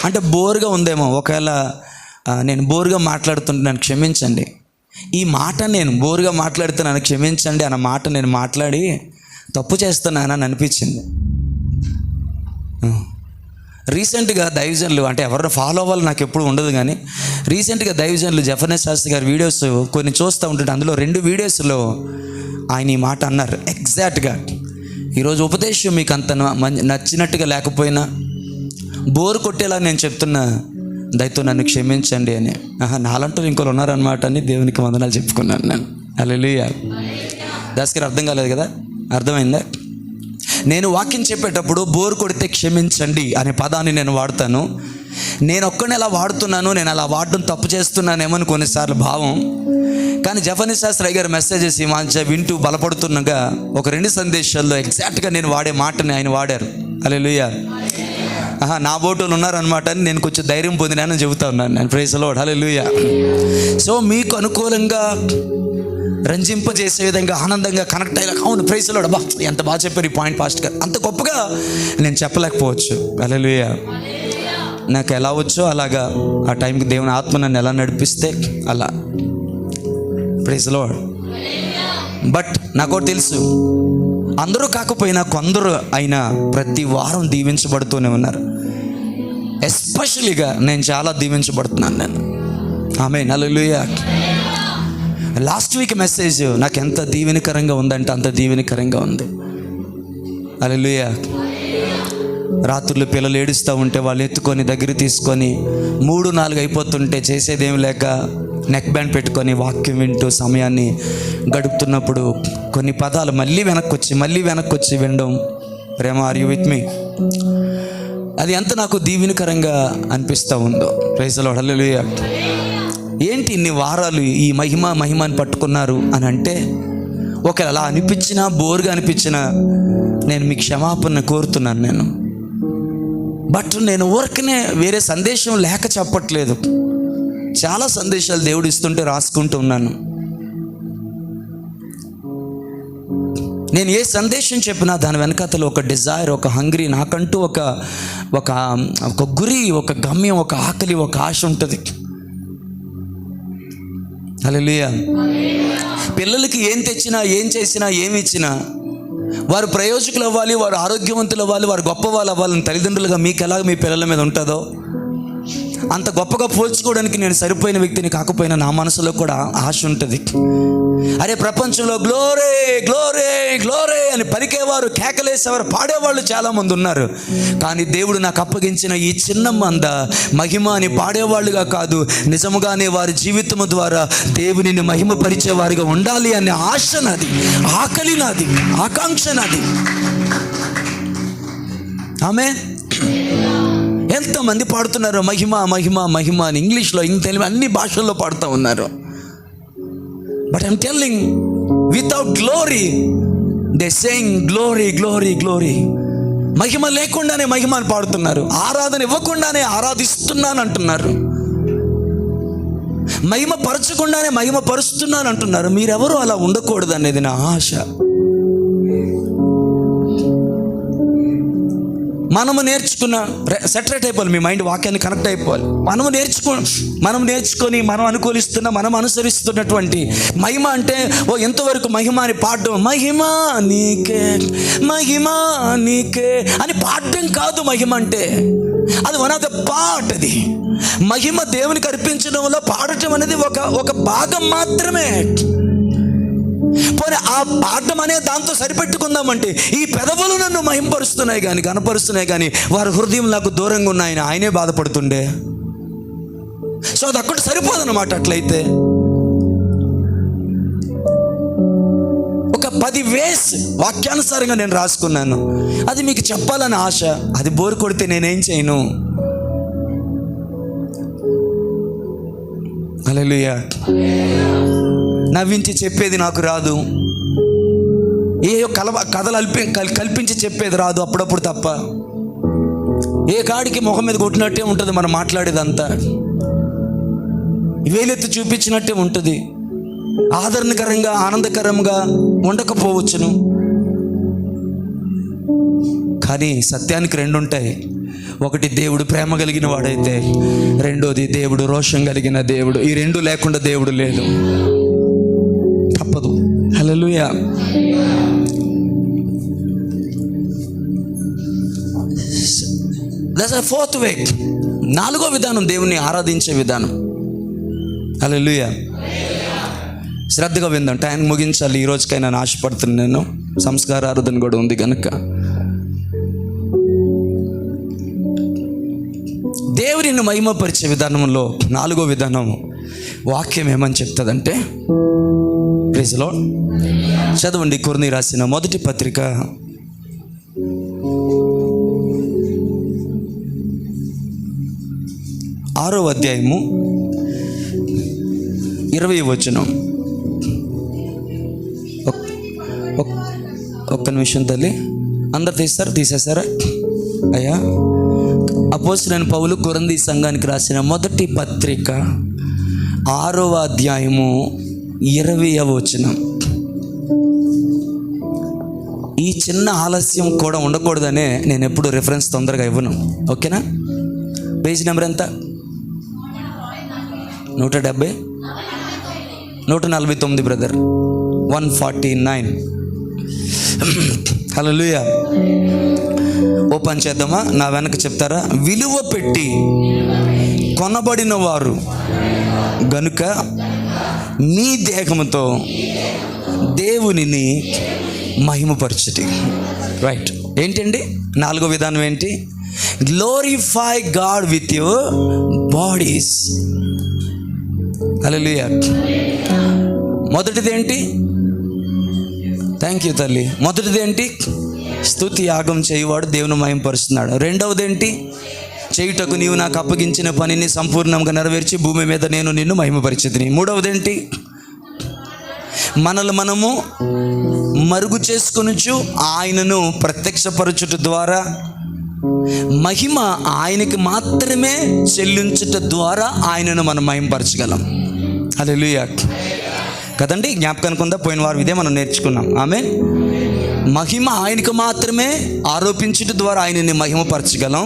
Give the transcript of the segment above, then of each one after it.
అంటే బోర్గా ఉందేమో, ఒకవేళ నేను బోర్గా మాట్లాడుతుంటున్నాను క్షమించండి. ఈ మాట నేను బోర్గా మాట్లాడుతున్నాను క్షమించండి అన్న మాట నేను మాట్లాడి తప్పు చేస్తున్నానని అనిపించింది. రీసెంట్గా దైవజనులు, అంటే ఎవరిని ఫాలో అవ్వాలి నాకు ఎప్పుడు ఉండదు, కానీ రీసెంట్గా దైవజనులు జఫర్నెస్ శాస్త్రి గారి వీడియోస్ కొన్ని చూస్తూ ఉంటుంటే అందులో 2 వీడియోస్లో ఆయన ఈ మాట అన్నారు ఎగ్జాక్ట్గా. ఈరోజు ఉపదేశం మీకు అంత నచ్చినట్టుగా లేకపోయినా, బోరు కొట్టేలా నేను చెప్తున్నా, దయతో నన్ను క్షమించండి అని. నాలంటూ ఇంకోరు ఉన్నారనమాట అని దేవునికి వందనాలు చెప్పుకున్నాను నేను. హల్లెలూయా. దాస్కర్ అర్థం కాలేదు కదా? అర్థమైందా? నేను వాక్యం చెప్పేటప్పుడు బోరు కొడితే క్షమించండి అనే పదాన్ని నేను వాడతాను. నేను ఒక్కడిని ఎలా వాడుతున్నాను, నేను అలా వాడడం తప్పు చేస్తున్నానేమో అని కొన్నిసార్లు భావం. కానీ జఫర్నెస్ శాస్త్రి గారి మెసేజెస్ ఈ మధ్య వింటూ బలపడుతుండగా ఒక 2 సందేశాల్లో ఎగ్జాక్ట్గా నేను వాడే మాటని ఆయన వాడారు. హల్లెలూయా. నా బోటోలు ఉన్నారనమాట అని నేను కొంచెం ధైర్యం పొందినానని చెబుతా ఉన్నాను నేను. Praise the lord. Hallelujah. So మీకు అనుకూలంగా రంజింపజేసే విధంగా ఆనందంగా కనెక్ట్ అయ్యేలా, అవును ప్రైజ్ ది లార్డ్, అబ్బా ఎంత బాగా చెప్పారు ఈ పాయింట్ ఫాస్ట్ గారు, అంత గొప్పగా నేను చెప్పలేకపోవచ్చు. హల్లెలూయా. నాకు ఎలా వచ్చో అలాగా ఆ టైంకి దేవుని ఆత్మ నన్ను ఎలా నడిపిస్తే అలా. Praise the lord. బట్ నాకు తెలుసు, అందరూ కాకపోయినా కొందరు అయినా ప్రతి వారం దీవించబడుతూనే ఉన్నారు. ఎస్పెషలీగా నేను చాలా దీవించబడుతున్నాను నేను. ఆమేన్. హల్లెలూయా. లాస్ట్ వీక్ మెసేజ్ నాకు ఎంత దీవెనకరంగా ఉందంటే అంత దీవెనకరంగా ఉంది. హల్లెలూయా. రాత్రులు పిల్లలు ఏడుస్తూ ఉంటే వాళ్ళు ఎత్తుకొని దగ్గర తీసుకొని 3-4 అయిపోతుంటే చేసేదేమి లేక నెక్ బ్యాండ్ పెట్టుకొని వాక్యం వింటూ సమయాన్ని గడుపుతున్నప్పుడు కొన్ని పదాలు మళ్ళీ వెనక్కి వచ్చి వినడం, ప్రేమ ఆర్ యు విత్ మీ, అది ఎంత నాకు దీవెనకరంగా అనిపిస్తూ ఉందో. Praise the lord. హల్లెలూయా. ఏంటి ఇన్ని వారాలు ఈ మహిమని పట్టుకున్నారు అని అంటే, ఒకవేళ అలా అనిపించినా బోర్గా అనిపించినా నేను మీకు క్షమాపణ కోరుతున్నాను నేను. బట్ నేను ఊరికనే వేరే సందేశం లేక చెప్పట్లేదు. చాలా సందేశాలు దేవుడు ఇస్తుంటే రాసుకుంటూ ఉన్నాను. నేను ఏ సందేశం చెప్పినా దాని వెనకాతలో ఒక డిజైర్, ఒక హంగ్రీ, నాకంటూ ఒక గురి, ఒక గమ్యం, ఒక ఆకలి, ఒక ఆశ ఉంటుంది. హల్లెలూయా. పిల్లలకి ఏం తెచ్చినా, ఏం చేసినా, ఏమి ఇచ్చినా వారు ప్రయోజకులు అవ్వాలి, వారు ఆరోగ్యవంతులు అవ్వాలి, వారు గొప్ప వాళ్ళు అవ్వాలని తల్లిదండ్రులుగా మీకు ఎలాగ మీ పిల్లల మీద ఉంటుందో అంత గొప్పగా పోల్చుకోవడానికి నేను సరిపోయిన వ్యక్తిని కాకపోయినా నా మనసులో కూడా ఆశ ఉంటుంది. అరే ప్రపంచంలో గ్లోరీ గ్లోరీ గ్లోరీ అని పలికేవారు, కేకలేసేవారు, పాడేవాళ్ళు చాలామంది ఉన్నారు. కానీ దేవుడు నాకు అప్పగించిన ఈ చిన్న మంద మహిమ అని పాడేవాళ్ళుగా కాదు, నిజముగానే వారి జీవితం ద్వారా దేవునిని మహిమపరిచేవారిగా ఉండాలి అనే ఆశ నాది, ఆకలి నాది, ఆకాంక్ష నాది. ఆమేన్. ఎంతమంది పాడుతున్నారు మహిమ మహిమ మహిమ అని, ఇంగ్లీష్లో, తెలుగు, అన్ని భాషల్లో పాడుతూ ఉన్నారు. But I'm telling, without glory they saying glory glory glory. మహిమ లేకుండానే మహిమని పాడుతున్నారు, ఆరాధన ఇవ్వకుండానే ఆరాధిస్తున్నాను అంటున్నారు, మహిమ పరచకుండానే మహిమ పరుస్తున్నాను అంటున్నారు. మీరెవరూ అలా ఉండకూడదు అనేది నా ఆశ. మనము నేర్చుకున్న సెటరేట్ అయిపోవాలి, మీ మైండ్ వాక్యాన్ని కనెక్ట్ అయిపోవాలి. మనం నేర్చుకొని మనం అనుకూలిస్తున్న, మనం అనుసరిస్తున్నటువంటి మహిమ అంటే ఎంతవరకు మహిమ అని పాడడం, మహిమ నీకే అని పాడడం కాదు. మహిమ అంటే అది వన్ ఆఫ్ ద పార్ట్. అది మహిమ దేవునికి అర్పించడంలో పాడటం అనేది ఒక భాగం మాత్రమే. పోనీ ఆ పాఠం అనే దాంతో సరిపెట్టుకుందామంటే ఈ పెదవులు నన్ను మహింపరుస్తున్నాయి కానీ, కనపరుస్తున్నాయి కానీ, వారి హృదయం నాకు దూరంగా ఉన్నాయని ఆయనే బాధపడుతుండే. సో అది అక్కడ సరిపోదన్నమాట. అట్లయితే ఒక 10 వేస్ వాక్యానుసారంగా నేను రాసుకున్నాను, అది మీకు చెప్పాలని ఆశ. అది బోరు కొడితే నేనేం చేయను. హల్లెలూయా. నవ్వించి చెప్పేది నాకు రాదు, ఏ కథలు కల్పించి చెప్పేది రాదు అప్పుడప్పుడు తప్ప. ఏ కాడికి ముఖం మీద కొట్టినట్టే ఉంటుంది మనం మాట్లాడేదంతా, వేలెత్తి చూపించినట్టే ఉంటుంది. ఆదరణకరంగా ఆనందకరంగా ఉండకపోవచ్చును, కానీ సత్యానికి 2 ఉంటాయి. ఒకటి, దేవుడు ప్రేమ కలిగిన వాడైతే, రెండోది దేవుడు రోషం కలిగిన దేవుడు. ఈ రెండు లేకుండా దేవుడు లేదు, తప్పదు. హల్లెలూయా. దట్స్ ద ఫోర్త్ వే. నాలుగో విధానం దేవుణ్ణి ఆరాధించే విధానం. హల్లెలూయా. శ్రద్ధగా విందాం, టైం ముగించాలి. ఈ రోజుకైనా ఆశపడుతున్నాను నేను. సంస్కార ఆరాధన కూడా ఉంది కనుక. దేవుడిని మహిమపరిచే విధానంలో నాలుగో విధానం వాక్యం ఏమని చెప్తుందంటే, ప్రైజ్ లార్డ్, చదవండి. కొరింథీ రాసిన మొదటి పత్రిక 6వ అధ్యాయము 20వ వచనం. ఒక్క నిమిషం తల్లి, అందరు తీసేసారా అయ్యా? అపోస్తలుడైన పౌలు కొరింథీ సంఘానికి రాసిన మొదటి పత్రిక 6వ అధ్యాయము 20వ వచనం. ఈ చిన్న ఆలస్యం కూడా ఉండకూడదనే నేను ఎప్పుడు రిఫరెన్స్ తొందరగా ఇవ్వను, ఓకేనా? పేజ్ నెంబర్ ఎంత? 170, 149 బ్రదర్, 149. హల్లెలూయా. ఓపెన్ చేద్దామా? నా వెనక చెప్తారా? విలువ పెట్టి కొనబడిన వారు గనుక మీ దేహముతో దేవునిని మహిమపరచుడి. రైట్. ఏంటండి నాలుగో విధానం ఏంటి? Glorify God with your bodies. Hallelujah. మొదటిది ఏంటి? థ్యాంక్ యూ తల్లి. మొదటిది ఏంటి? స్తుతి యాగం చేయువాడు దేవుని మహిమపరుస్తున్నాడు. రెండవది ఏంటి? చేయుటకు నీవు నాకు అప్పగించిన పనిని సంపూర్ణంగా నెరవేర్చి భూమి మీద నేను నిన్ను మహిమపరిచితిని. మూడవది ఏంటి? మనము మరుగు చేసుకొనుచు ఆయనను ప్రత్యక్షపరచుట ద్వారా మహిమ ఆయనకి మాత్రమే చెల్లించుట ద్వారా ఆయనను మనం మహిమపరచగలం. హల్లెలూయా కదండి. జ్ఞాపకానికి ఉందా? పోయిన వారం ఇదే మనం నేర్చుకున్నాం. ఆమేన్. మహిమ ఆయనకు మాత్రమే ఆరోపించుట ద్వారా ఆయనని మహిమపరచగలం.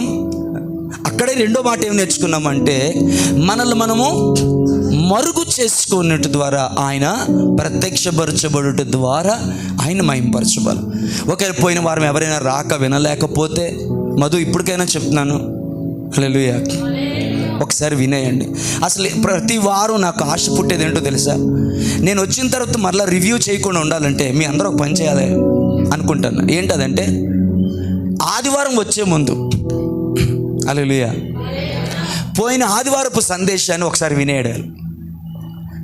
అక్కడే రెండో మాట ఏం నేర్చుకున్నామంటే, మనము మరుగు చేసుకున్నట్టు ద్వారా ఆయన ప్రత్యక్షపరచబడుట ద్వారా ఆయన మహిమపరచబలం. ఒకవేళ పోయిన వారం ఎవరైనా రాక వినలేకపోతే, మధు ఇప్పటికైనా చెప్తున్నాను, హల్లెలూయా, ఒకసారి వినేయండి. అసలు ప్రతి వారం నాకు ఆశ పుట్టేది ఏంటో తెలుసా? నేను వచ్చిన తర్వాత మరలా రివ్యూ చేయకుండా ఉండాలంటే మీ అందరూ ఒక పని చేయాలి అనుకుంటాను. ఏంటదంటే, ఆదివారం వచ్చే ముందు, హల్లెలూయా, పోయిన ఆదివారపు సందేశాన్ని ఒకసారి వినేయాలి.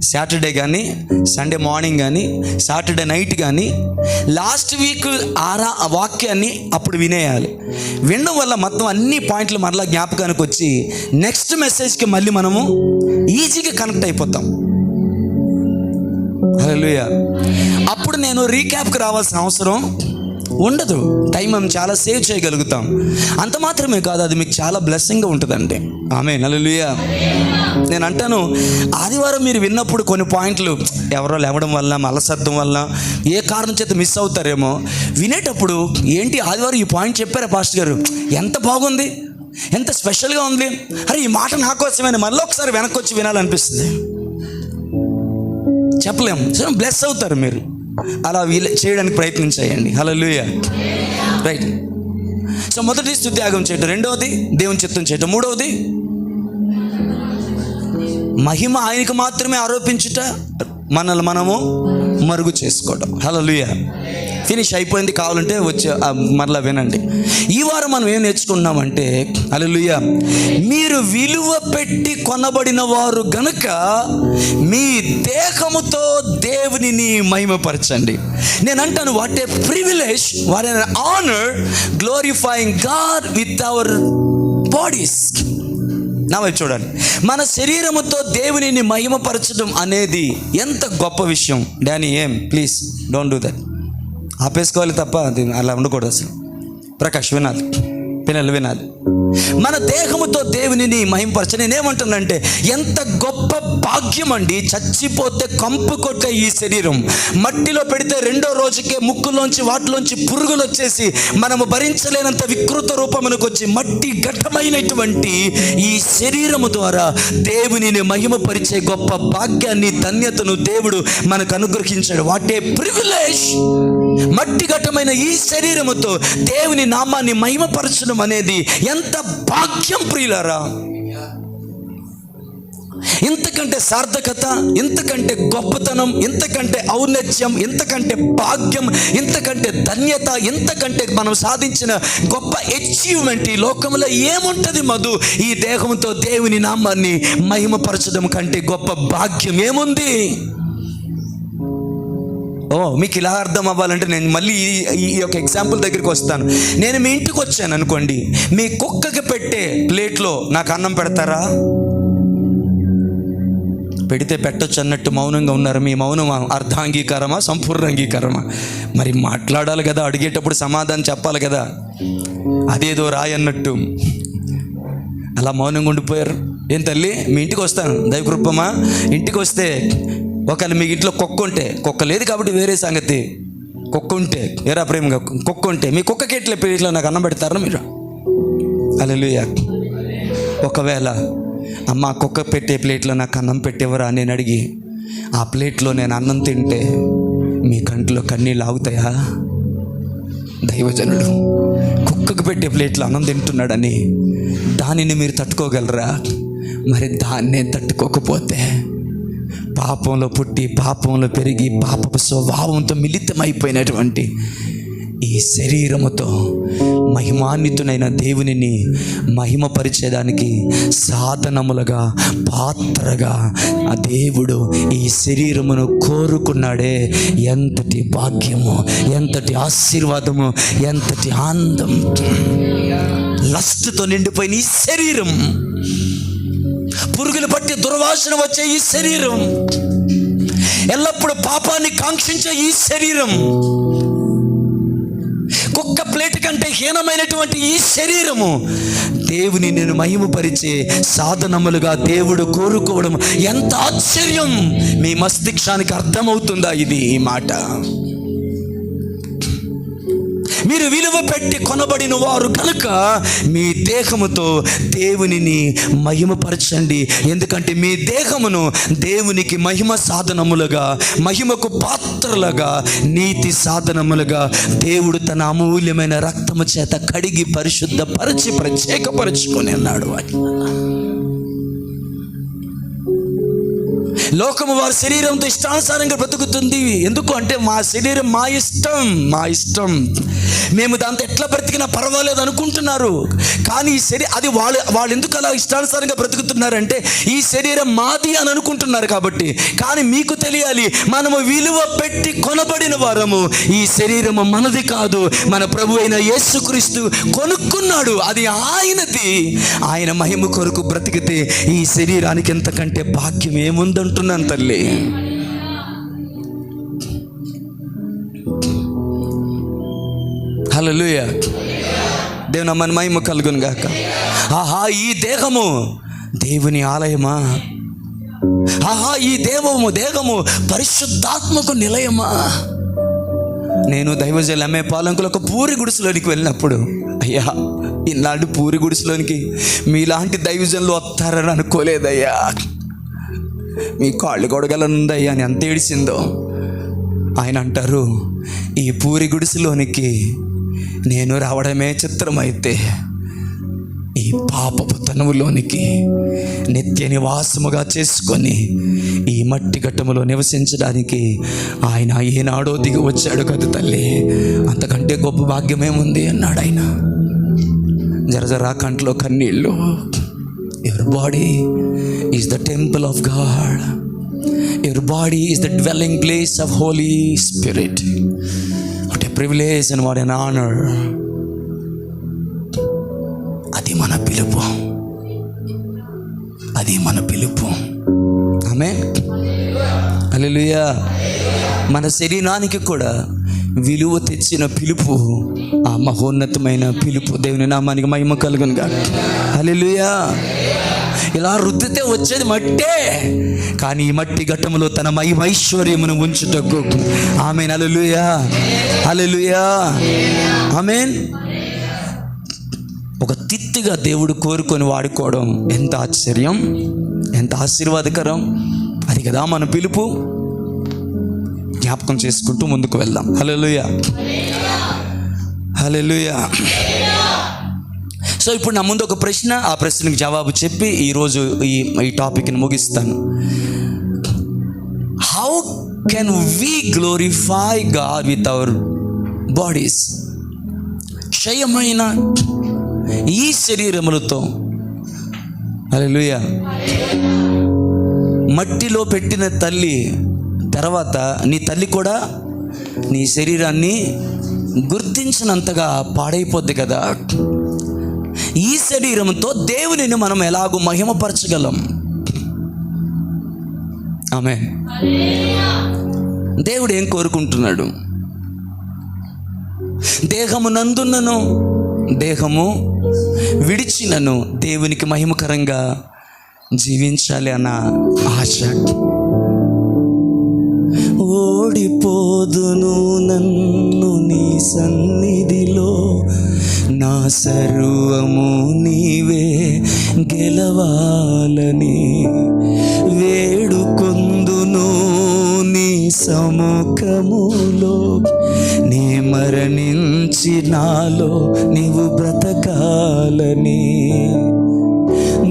సాటర్డే కానీ, సండే మార్నింగ్ కానీ, సాటర్డే నైట్ కానీ, లాస్ట్ వీక్ ఆ వాక్యాన్ని అప్పుడు వినేయాలి. వినడం వల్ల మొత్తం అన్ని పాయింట్లు మరలా జ్ఞాపకానికి వచ్చి నెక్స్ట్ మెసేజ్కి మళ్ళీ మనము ఈజీగా కనెక్ట్ అయిపోతాం. హల్లెలూయా. అప్పుడు నేను రీక్యాప్కి రావాల్సిన అవసరం ఉండదు. టైం మనం చాలా సేవ్ చేయగలుగుతాం. అంత మాత్రమే కాదు, అది మీకు చాలా బ్లెస్సింగ్గా ఉంటుందండి. ఆమేన్. హల్లెలూయా. నేను అంటాను, ఆదివారం మీరు విన్నప్పుడు కొన్ని పాయింట్లు ఎవరో లేవడం వల్ల, అలసత్వం వల్ల, ఏ కారణం చేత మిస్ అవుతారేమో, వినేటప్పుడు ఏంటి ఆదివారం ఈ పాయింట్ చెప్పారా పాస్టర్ గారు, ఎంత బాగుంది, ఎంత స్పెషల్గా ఉంది, అరే ఈ మాట నా కోసమేనా, మళ్ళీ ఒకసారి వెనక్కి వచ్చి వినాలనిపిస్తుంది. చెప్పలేము, బ్లెస్ అవుతారు మీరు. అలా చేయడానికి ప్రయత్నం చేయండి. హల్లెలూయా. రైట్. సో మొదటి స్తుత్యాగం చేయటం, రెండవది దేవుని చిత్తం చేయటం, మూడవది మహిమ ఆయనకు మాత్రమే ఆరోపించుట, మనము మరుగు చేసుకోవడం. హల్లెలూయా. ఫినిష్ అయిపోయింది. కావాలంటే వచ్చి మరలా వినండి. ఈ వారం మనం ఏం నేర్చుకున్నామంటే, హల్లెలూయా, మీరు విలువ పెట్టి కొనబడిన వారు గనుక మీ దేహముతో దేవునిని మహిమపరచండి. నేను అంటాను, what a privilege, what a honour, glorifying God with our bodies. నా వైపు చూడండి. మన శరీరముతో దేవునిని మహిమపరచడం అనేది ఎంత గొప్ప విషయం. డానీ, ఏం ప్లీజ్ డోంట్ డూ దట్. ఆపేసుకోవాలి తప్ప అది అలా ఉండకూడదు. అసలు ప్రకాష్ వినాలి, పిల్లలు వినాలి. మన దేహముతో దేవునిని మహింపరచ. నేనేమంటానంటే ఎంత గొప్ప భాగ్యం అండి. చచ్చిపోతే కంపు కొట్టే ఈ శరీరం మట్టిలో పెడితే రెండో రోజుకే ముక్కులోంచి వాటిలోంచి పురుగులు వచ్చేసి మనము భరించలేనంత వికృత రూపమునకు వచ్చి మట్టి ఘటమైనటువంటి ఈ శరీరము ద్వారా దేవునిని మహిమపరిచే గొప్ప భాగ్యాన్ని, ధన్యతను దేవుడు మనకు అనుగ్రహించాడు. What a privilege. మట్టి ఘటమైన ఈ శరీరముతో దేవుని నామాన్ని మహిమపరచడం అనేది ఎంత భాగ్యం ప్రియులారా. ఇంతకంటే సార్థకత, ఇంతకంటే గొప్పతనం, ఇంతకంటే ఔన్నత్యం, ఇంతకంటే భాగ్యం, ఇంతకంటే ధన్యత, ఇంతకంటే మనం సాధించిన గొప్ప అచీవ్మెంట్ ఈ లోకంలో ఏముంటుంది మధు? ఈ దేహంతో దేవుని నామాన్ని మహిమపరచడం కంటే గొప్ప భాగ్యం ఏముంది? మీకు ఇలా అర్థం అవ్వాలంటే నేను మళ్ళీ ఈ యొక్క ఎగ్జాంపుల్ దగ్గరికి వస్తాను. నేను మీ ఇంటికి వచ్చాను అనుకోండి, మీ కుక్కకి పెట్టే ప్లేట్లో నాకు అన్నం పెడతారా? పెడితే పెట్టొచ్చు అన్నట్టు మౌనంగా ఉన్నారు. మీ మౌనం అర్ధాంగీకారమా, సంపూర్ణ అంగీకారమా? మరి మాట్లాడాలి కదా, అడిగేటప్పుడు సమాధానం చెప్పాలి కదా. అదేదో రాయన్నట్టు అలా మౌనంగా ఉండిపోయారు. ఏం తల్లి, మీ ఇంటికి వస్తాను దైవకృపమా. ఇంటికి వస్తే ఒకవేళ మీ ఇంట్లో కుక్క ఉంటే, కుక్క లేదు కాబట్టి వేరే సంగతి, కుక్క ఉంటే ఏరా ప్రేమగా కుక్క ఉంటే మీ కుక్కకి ఎట్లా ప్లేట్లో నాకు అన్నం పెడతారా మీరు? హల్లెలూయా. ఒకవేళ అమ్మ కుక్క పెట్టే ప్లేట్లో నాకు అన్నం పెట్టేవరా నేను అడిగి ఆ ప్లేట్లో నేను అన్నం తింటే మీ కంట్లో కన్నీళ్ళు ఆగుతాయా? దైవజనుడు కుక్కకు పెట్టే ప్లేట్లో అన్నం తింటున్నాడని దానిని మీరు తట్టుకోగలరా? మరి దాన్నే తట్టుకోకపోతే పాపంలో పుట్టి పాపంలో పెరిగి పాపపు స్వభావంతో మిళితమైపోయినటువంటి ఈ శరీరముతో మహిమాన్వితునైన దేవునిని మహిమపరిచేదానికి సాధనములుగా, పాత్రగా ఆ దేవుడు ఈ శరీరమును కోరుకున్నాడే. ఎంతటి భాగ్యము, ఎంతటి ఆశీర్వాదము, ఎంతటి ఆనందం. లస్ట్తో నిండిపోయిన ఈ శరీరం, పురుగులు పట్టి దుర్వాసన వచ్చే ఈ శరీరం, ఎల్లప్పుడూ పాపాన్ని కాంక్షించే ఈ శరీరం, కుక్క ప్లేట్ కంటే హీనమైనటువంటి ఈ శరీరము దేవుని నేను మహిమపరిచే సాధనములుగా దేవుడు కోరుకోవడం ఎంత ఆశ్చర్యం. మీ మస్తిష్కానికి అర్థమవుతుందా ఇది? ఈ మాట మీరు విలువ పెట్టి కొనబడిన వారు కనుక మీ దేహముతో దేవునిని మహిమపరచండి. ఎందుకంటే మీ దేహమును దేవునికి మహిమ సాధనములుగా, మహిమకు పాత్రలుగా, నీతి సాధనములుగా దేవుడు తన అమూల్యమైన రక్తము చేత కడిగి పరిశుద్ధపరిచి ప్రత్యేకపరచుకొని అన్నాడు. లోకము వారి శరీరంతో ఇష్టానుసారంగా బ్రతుకుతుంది. ఎందుకు అంటే మా శరీరం మా ఇష్టం, మేము దాంతో ఎట్లా బ్రతికినా పర్వాలేదు అనుకుంటున్నారు. కానీ ఈ శరీరం అది వాళ్ళు ఎందుకు అలా ఇష్టానుసారంగా బ్రతుకుతున్నారంటే ఈ శరీరం మాది అని అనుకుంటున్నారు కాబట్టి. కానీ మీకు తెలియాలి, మనము విలువ పెట్టి కొనబడిన వారము. ఈ శరీరము మనది కాదు, మన ప్రభు అయిన యేసుక్రీస్తు కొనుక్కున్నాడు. అది ఆయనది. ఆయన మహిమ కొరకు బ్రతికితే ఈ శరీరానికి ఎంతకంటే భాగ్యం ఏముందంటున్నాను తల్లి. హల్లెలూయా. దేవుని నామమునకు మహిమ కలుగును గాక. ఆహా, ఈ దేహము దేవుని ఆలయమా? ఆహా, ఈ దేహము పరిశుద్ధాత్మకు నిలయమా? నేను దైవజనులు అమ్మే పాలంకులు ఒక పూరి గుడిసెలోనికి వెళ్ళినప్పుడు, అయ్యా ఇలాంటి పూరి గుడిసెలోనికి మీలాంటి దైవజనులు వస్తారని అనుకోలేదయ్యా, మీ కాళ్ళు గొడగలనుందయ్యా అని అంత ఏడిసిందో. ఆయన అంటారు, ఈ పూరి గుడిసెలోనికి నేను రావడమే చిత్రమైతే ఈ పాపపు తనువులోనికి నిత్య నివాసముగా చేసుకొని ఈ మట్టి ఘట్టములో నివసించడానికి ఆయన ఏనాడో దిగి వచ్చాడు కదా తల్లి. అంతకంటే గొప్ప భాగ్యమేముంది అన్నాడు ఆయన. జరజరా కంట్లో కన్నీళ్ళు. Your body is the temple of God. Your body is the dwelling place of Holy Spirit. What a privilege and what an honour. అది మన పిలుపు, అది మన పిలుపు. ఆమేన్. హల్లెలూయా. మన శరీరానికి కూడా విలువ తెచ్చిన పిలుపు, ఆ మహోన్నతమైన పిలుపు. దేవుని నామానికి మహిమ కలుగునుగా. హల్లెలూయా. ఇలా రుద్దితే వచ్చేది మట్టే, కానీ ఈ మట్టి ఘట్టములో తన మహిమైశ్వర్యమును ఉంచుటకు. ఆమేన్. హల్లెలూయా, హల్లెలూయా, ఆమేన్. ఒక తిత్తిగా దేవుడు కోరుకొని వాడుకోవడం ఎంత ఆశ్చర్యం, ఎంత ఆశీర్వాదకరం. అది కదా మన పిలుపు. జ్ఞాపకం చేసుకుంటూ ముందుకు వెళ్దాం. హల్లెలూయా, హల్లెలూయా. సో ఇప్పుడు నా ముందు ఒక ప్రశ్న, ఆ ప్రశ్నకు జవాబు చెప్పి ఈరోజు ఈ టాపిక్ని ముగిస్తాను. How can we glorify God with our bodies? క్షయమైన ఈ శరీరములతో. హల్లెలూయా. మట్టిలో పెట్టిన తల్లి తర్వాత నీ తల్లి కూడా నీ శరీరాన్ని గుర్తించినంతగా పాడైపోద్ది కదా. ఈ శరీరంతో దేవునిని మనం ఎలాగో మహిమపరచగలం? ఆమేన్. దేవుడు ఏం కోరుకుంటున్నాడు? దేహము నందున్నను దేహము విడిచినను దేవునికి మహిమకరంగా జీవించాలి అన్న ఆశ. ఓడిపోదును నన్ను నీ సన్నిధిలో, నా సర్వము నీవే గెలవాలని వేడుకొందును నీ సముఖములో. నీ మరణించి నాలో నీవు బ్రతకాలని,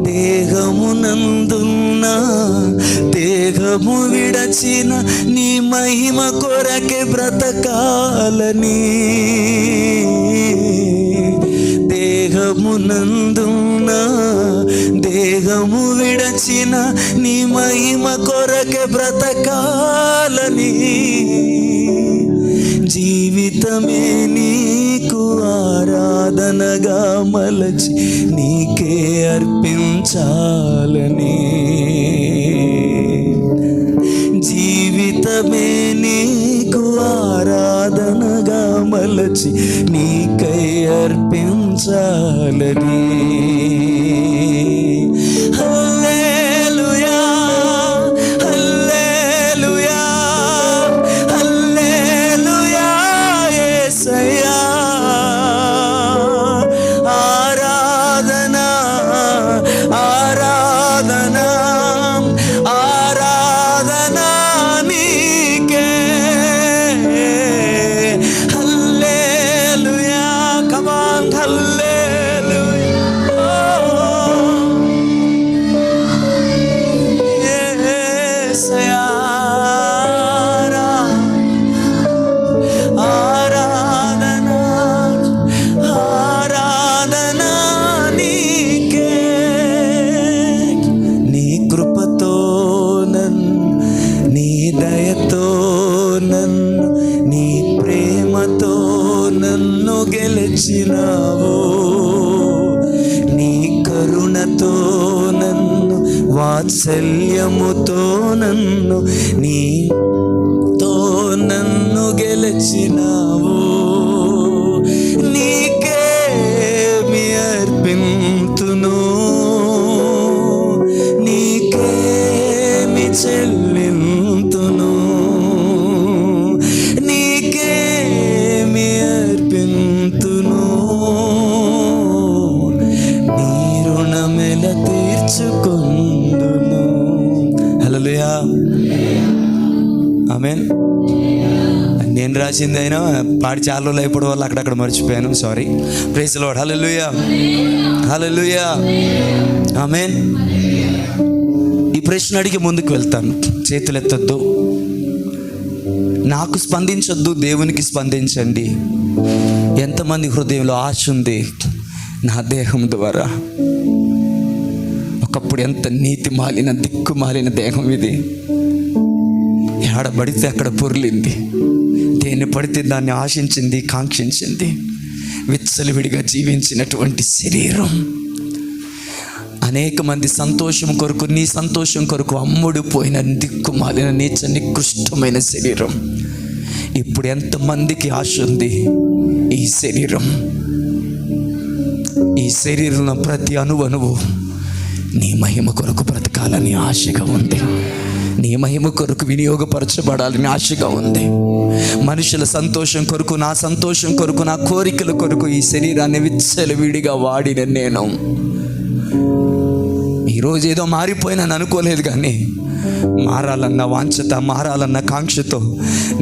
దేహమునందున్న దేహము విడచిన నీ మహిమ కొరకే బ్రతకాలని, దేహమునందున్న దేహము విడచిన నీ మహిమ కొరకే బ్రతకాలని, జీవితమే నీకు ఆరాధనగా మలచి నీకే అర్పించాలని, జీవితమే నీకు ఆరాధనగా మలచి నీకై అర్పించాలని. హల్లెలూయా, హల్లెలూయా, హల్లెలూయా యేసయ్యా. ఆరాధనా, ఆరాధనా, ఆరాధనా నీకే. హల్లెలూయా, కమ్ ఆన్, హల్లెలూయా. యేసయ్యా. ఆరాధనా, ఆరాధనా నీకే. నీ కృపతో నన్ను, నీ దయతో నన్ను, నీ ప్రేమతో నన్ను గెలిచినావు, నీ కరుణతో నన్ను, వాత్సల్యముతో నన్ను, నీతో నన్ను గెలిచినావు. నీకేమి అర్పింతును, నీకేమి చెల్లింతును, నీకేమి అర్పింతును, నీ రుణమెల తీర్చుకొందును. హల్లెలూయా, ఆమేన్. నేను రాసింది అయినా పాడి చాలా రోజులు అయిపోవడం వల్ల అక్కడక్కడ మర్చిపోయాను, sorry. Praise the lord. Hallelujah, hallelujah, amen. ఈ ప్రశ్న అడిగి ముందుకు వెళ్తాను. చేతులు ఎత్తొద్దు, నాకు స్పందించొద్దు, దేవునికి స్పందించండి. ఎంతమంది హృదయంలో ఆశ ఉంది నా దేహం ద్వారా? ఒకప్పుడు ఎంత నీతి మాలిన, దిక్కు మాలిన దేహం ఇది. ఎడబడితే అక్కడ పొర్లింది, దేన్ని పడితే దాన్ని ఆశించింది, కాంక్షించింది. విచ్చలవిడిగా జీవించినటువంటి శరీరం. అనేక మంది సంతోషం కొరకు, నీ సంతోషం కొరకు అమ్ముడు పోయిన దిక్కుమాలిన నీచ నికృష్టమైన శరీరం. ఇప్పుడు ఎంతమందికి ఆశ ఉంది? ఈ శరీరంలో ప్రతి అణువు నీ మహిమ కొరకు బ్రతకాలని ఆశగా ఉంది. నీ మహిమ కొరకు వినియోగపరచబడాలని ఆశగా ఉంది. మనుషుల సంతోషం కొరకు, నా సంతోషం కొరకు, నా కోరికల కొరకు ఈ శరీరాన్ని విచ్చలవిడిగా వాడిన నేను ఈరోజు ఏదో మారిపోయినాను అనుకోలేదు, కానీ మారాలన్న వాంఛత, మారాలన్న కాంక్షతో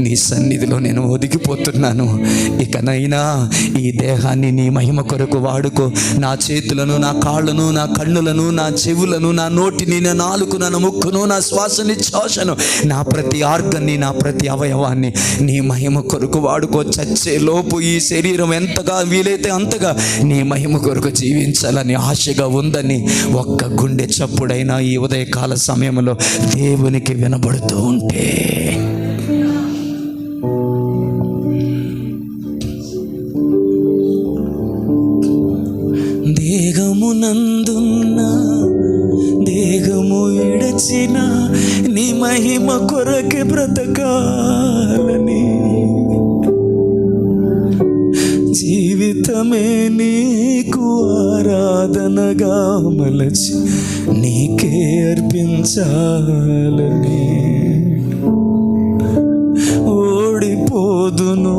నీ సన్నిధిలో నేను ఒదిగిపోతున్నాను. ఇకనైనా ఈ దేహాన్ని నీ మహిమ కొరకు వాడుకో. నా చేతులను, నా కాళ్ళను, నా కన్నులను, నా చెవులను, నా నోటిని, నా నాలుకను, నా ముక్కును, నా శ్వాసని, శ్వాసను, నా ప్రతి ఆర్గాన్ని, నా ప్రతి అవయవాన్ని నీ మహిమ కొరకు వాడుకో. చచ్చే లోపు ఈ శరీరం ఎంతగా వీలైతే అంతగా నీ మహిమ కొరకు జీవించాలని ఆశగా ఉందని ఒక్క గుండె చప్పుడైనా ఈ ఉదయకాల సమయంలో దేవునికి వినబడుతూ ఉంటే, దేహమునందున్న దేహము విడచిన నీ మహిమ కొరకే బ్రతకాలని, జీవితమే నీకు ఆరాధనగా మలచి నీకే అర్పించాలని, ఓడిపోదును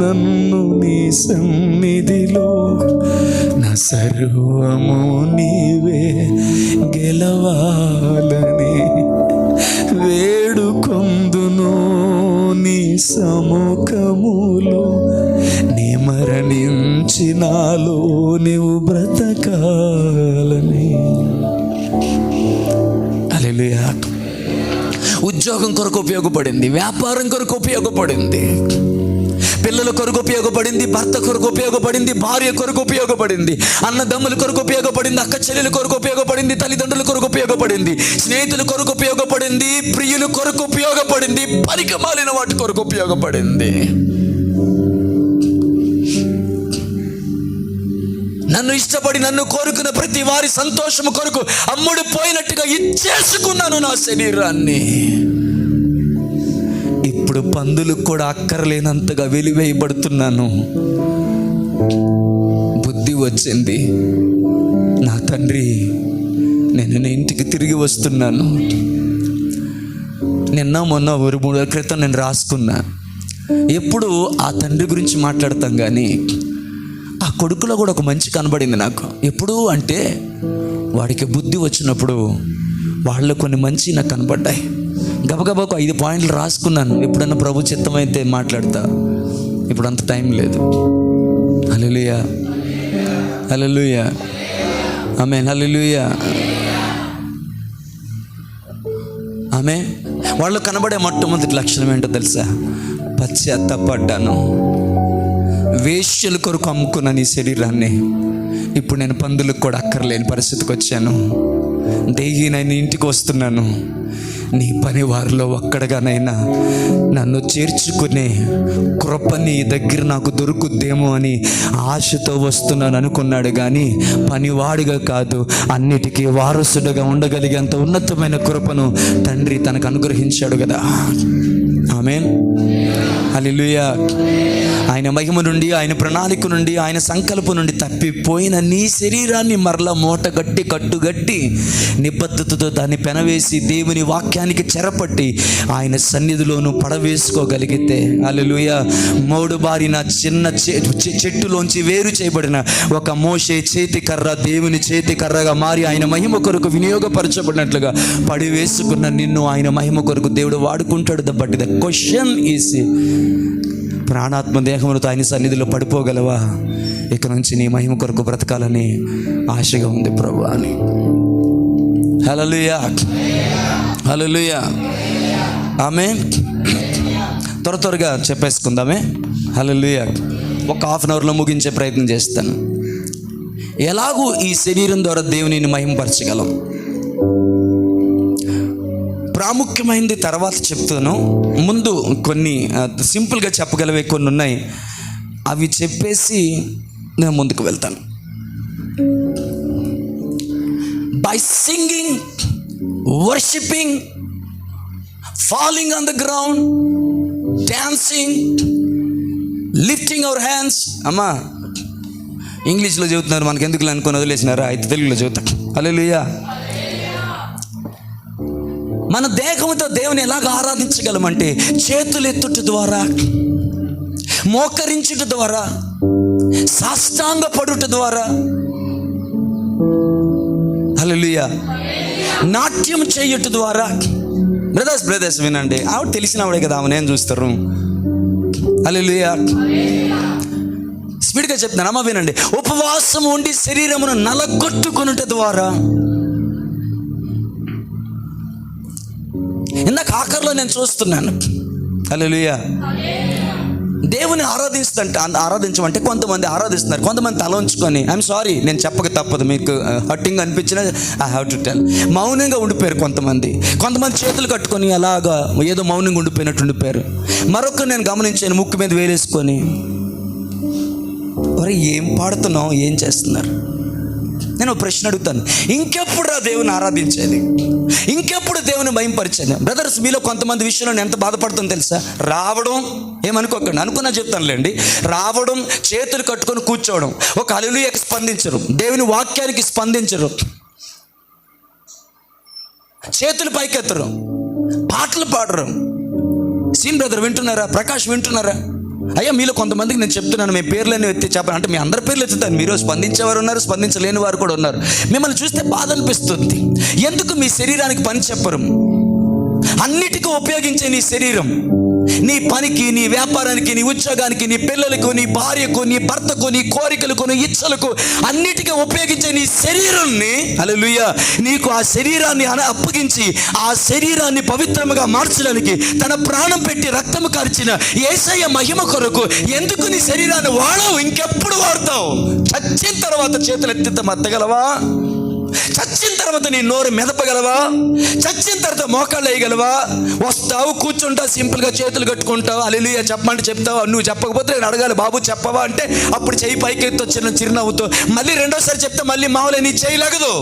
నన్ను నీ సన్నిధిలో, నా సర్వము నీవే గెలవాలని, వేడుకొందును నీ సముఖములో, నీ మరణించి నాలో నీవు బ్రతకాలని. హల్లెలూయా. ఉద్యోగం కొరకు ఉపయోగపడింది, వ్యాపారం కొరకు ఉపయోగపడింది, పిల్లల కొరకు ఉపయోగపడింది, భర్త కొరకు ఉపయోగపడింది, భార్య కొరకు ఉపయోగపడింది, అన్నదమ్ముల కొరకు ఉపయోగపడింది, అక్క చెల్లెల కొరకు ఉపయోగపడింది, తల్లిదండ్రుల కొరకు ఉపయోగపడింది, స్నేహితుల కొరకు ఉపయోగపడింది, ప్రియుల కొరకు ఉపయోగపడింది, పరికమాలిన వాటి కొరకు ఉపయోగపడింది. నన్ను ఇష్టపడి నన్ను కోరుకున్న ప్రతి వారి సంతోషము కొరకు అమ్ముడు పోయినట్టుగా ఇచ్చేసుకున్నాను నా శరీరాన్ని. ఇప్పుడు పందులకు కూడా అక్కర్లేనంతగా వెలివేయబడుతున్నాను. బుద్ధి వచ్చింది, నా తండ్రి నేను నీ ఇంటికి తిరిగి వస్తున్నాను. నిన్న మొన్న 3 రోజుల క్రితం నేను రాసుకున్నా. ఎప్పుడు ఆ తండ్రి గురించి మాట్లాడతాం, కానీ ఆ కొడుకులో కూడా ఒక మంచి కనబడింది నాకు. ఎప్పుడు అంటే వాడికి బుద్ధి వచ్చినప్పుడు వాళ్ళు కొన్ని మంచి నాకు కనబడ్డాయి. గబగబా 5 పాయింట్లు రాసుకున్నాను. ఎప్పుడన్నా ప్రభు చిత్తమైతే మాట్లాడతా, ఇప్పుడు అంత టైం లేదు. హల్లెలూయా, హల్లెలూయా, ఆమేన్, హల్లెలూయా, ఆమేన్. వాళ్ళు కనబడే మొట్టమొదటి లక్షణం ఏంటో తెలుసా? పశ్చాత్తాపడ్డాను. వేశ్యల కొరకు అమ్ముకున్న నీ శరీరాన్ని ఇప్పుడు నేను పందులకు కూడా అక్కర్లేని పరిస్థితికి వచ్చాను. నేను ఇంటికి వస్తున్నాను. నీ పని వారిలో ఒక్కడగానైనా నన్ను చేర్చుకునే కృప నీ దగ్గర నాకు దొరుకుద్దేమో అని ఆశతో వస్తున్నాను అనుకున్నాడు, కానీ పనివాడిగా కాదు, అన్నిటికీ వారసుడుగా ఉండగలిగేంత ఉన్నతమైన కృపను తండ్రి తనకు అనుగ్రహించాడు కదా. ఆమేన్, హల్లెలూయా. ఆయన మహిమ నుండి, ఆయన ప్రణాళిక నుండి, ఆయన సంకల్పం నుండి తప్పిపోయిన నీ శరీరాన్ని మరలా మూటగట్టి కట్టుగట్టి నిబద్ధతతో దాన్ని పెనవేసి దేవుని వాక్యానికి చెరపట్టి ఆయన సన్నిధిలోనూ పడవేసుకోగలిగితే, హల్లెలూయా, మోడుబారిన చిన్న చెట్టులోంచి వేరు చేయబడిన ఒక మోషే చేతి కర్ర దేవుని చేతి కర్రగా మారి ఆయన మహిమ కొరకు వినియోగపరచబడినట్లుగా పడివేసుకున్న నిన్ను ఆయన మహిమ కొరకు దేవుడు వాడుకుంటాడు. బట్ ద క్వశ్చన్ ఈస్, ప్రాణాత్మ దేహములతో ఆయన సన్నిధిలో పడిపోగలవా? ఇక నుంచి నీ మహిమ కొరకు బ్రతకాలని ఆశగా ఉంది ప్రభు అని. హల్లెలూయా, హల్లెలూయా, ఆమేన్. త్వరగా చెప్పేసుకుందామే. హల్లెలూయా. ఒక హాఫ్ అన్ అవర్లో ముగించే ప్రయత్నం చేస్తాను. ఎలాగూ ఈ శరీరం ద్వారా దేవునిని మహిమపరచగలం, ప్రాముఖ్యమైనది తర్వాత చెప్తాను. ముందు కొన్ని సింపుల్గా చెప్పగలవే కొన్ని ఉన్నాయి, అవి చెప్పేసి నేను ముందుకు వెళ్తాను. By singing, worshipping, falling on the ground, dancing, lifting our hands. అమ్మా ఇంగ్లీష్లో చెబుతున్నారు, మనకి ఎందుకు అనుకొని వదిలేసినారా? అయితే తెలుగులో చెబుతా. హల్లెలూయా. మన దేహంతో దేవుని ఎలాగ ఆరాధించగలమంటే చేతులు ఎత్తుట ద్వారా, మోకరించుట ద్వారా, సాష్టాంగ పడుట ద్వారా. హల్లెలూయా. నాట్యం చేయుట ద్వారా. బ్రదర్స్ వినండి, ఆవిడ తెలిసిన ఆవిడే కదా, ఆమె నేను చూస్తారు. హల్లెలూయా. స్పీడ్గా చెప్తాను, అమ్మ వినండి. ఉపవాసం ఉండి శరీరమును నలగొట్టుకొనుట ద్వారా. ఇందాక ఆఖరిలో నేను చూస్తున్నాను. హల్లెలూయా. దేవుని ఆరాధించమంటే కొంతమంది ఆరాధిస్తున్నారు, కొంతమంది తల ఉంచుకొని, ఐఎమ్ సారీ నేను చెప్పక తప్పదు, మీకు హర్టింగ్ అనిపించినా ఐ హ్యావ్ టు టెల్, మౌనంగా ఉండిపోయారు. కొంతమంది చేతులు కట్టుకొని అలాగా ఏదో మౌనంగా ఉండిపోయినట్టు ఉండిపోయారు. మరొక నేను గమనించాను, ముక్కు మీద వేలేసుకొని, మరి ఏం పాడుతున్నావు, ఏం చేస్తున్నారు? నేను ప్రశ్న అడుగుతాను, ఇంకెప్పుడు దేవుని ఆరాధించేది? ఇంకెప్పుడు దేవుని భయంపరిచేది? బ్రదర్స్, మీలో కొంతమంది విషయంలో నేను ఎంత బాధపడుతుందో తెలుసా? రావడం, ఏమనుకోకండి, అనుకున్నా చెప్తానులేండి. రావడం, చేతులు కట్టుకొని కూర్చోవడం, ఒక హల్లెలూయాకి స్పందించరు, దేవుని వాక్యానికి స్పందించరు, చేతులు పైకెత్తరు, పాటలు పాడరు. సీన్ బ్రదర్ వింటున్నారా? ప్రకాష్ వింటున్నారా? అయ్యా, మీలో కొంతమందికి నేను చెప్తున్నాను, మీ పేర్లన్నీ ఎత్తి చెప్పాను అంటే మీ అందరి పేర్లు ఎత్తుతాను. మీరు స్పందించేవారు ఉన్నారు, స్పందించలేని వారు కూడా ఉన్నారు. మిమ్మల్ని చూస్తే బాధ అనిపిస్తుంది. ఎందుకు మీ శరీరానికి పని చెప్పరు? అన్నిటికీ ఉపయోగించే నీ శరీరం, నీ పనికి, నీ వ్యాపారానికి, నీ ఉద్యోగానికి, నీ పిల్లలకు, నీ భార్యకు, నీ భర్తకు, నీ కోరికలకు, నీ ఇచ్చలకు, అన్నిటికీ ఉపయోగించే నీ శరీరాన్ని, హల్లెలూయా, నీకు ఆ శరీరాన్ని అప్పగించి ఆ శరీరాన్ని పవిత్రముగా మార్చడానికి తన ప్రాణం పెట్టి రక్తము కార్చిన యేసయ్య మహిమ కొరకు ఎందుకు నీ శరీరాన్ని వాడవు? ఇంకెప్పుడు వాడతావు? చచ్చిన తర్వాత చేతులు ఎత్తితే మత్తగలవా? చచ్చిన తర్వాత నీ నోరు మెదపగలవా? చచ్చిన తర్వాత మోకాళ్ళు వేయగలవా? వస్తావు, కూర్చుంటావు, సింపుల్గా చేతులు కట్టుకుంటావు, హల్లెలూయా చెప్పమంటే చెప్తావు. నువ్వు చెప్పకపోతే నేను అడగాలి, బాబు చెప్పవా అంటే అప్పుడు చెయ్యి పైకి ఎత్తి వచ్చిన చిరునవ్వుతో. మళ్ళీ రెండోసారి చెప్తే మళ్ళీ మామూలు నీ చేయలేగదు.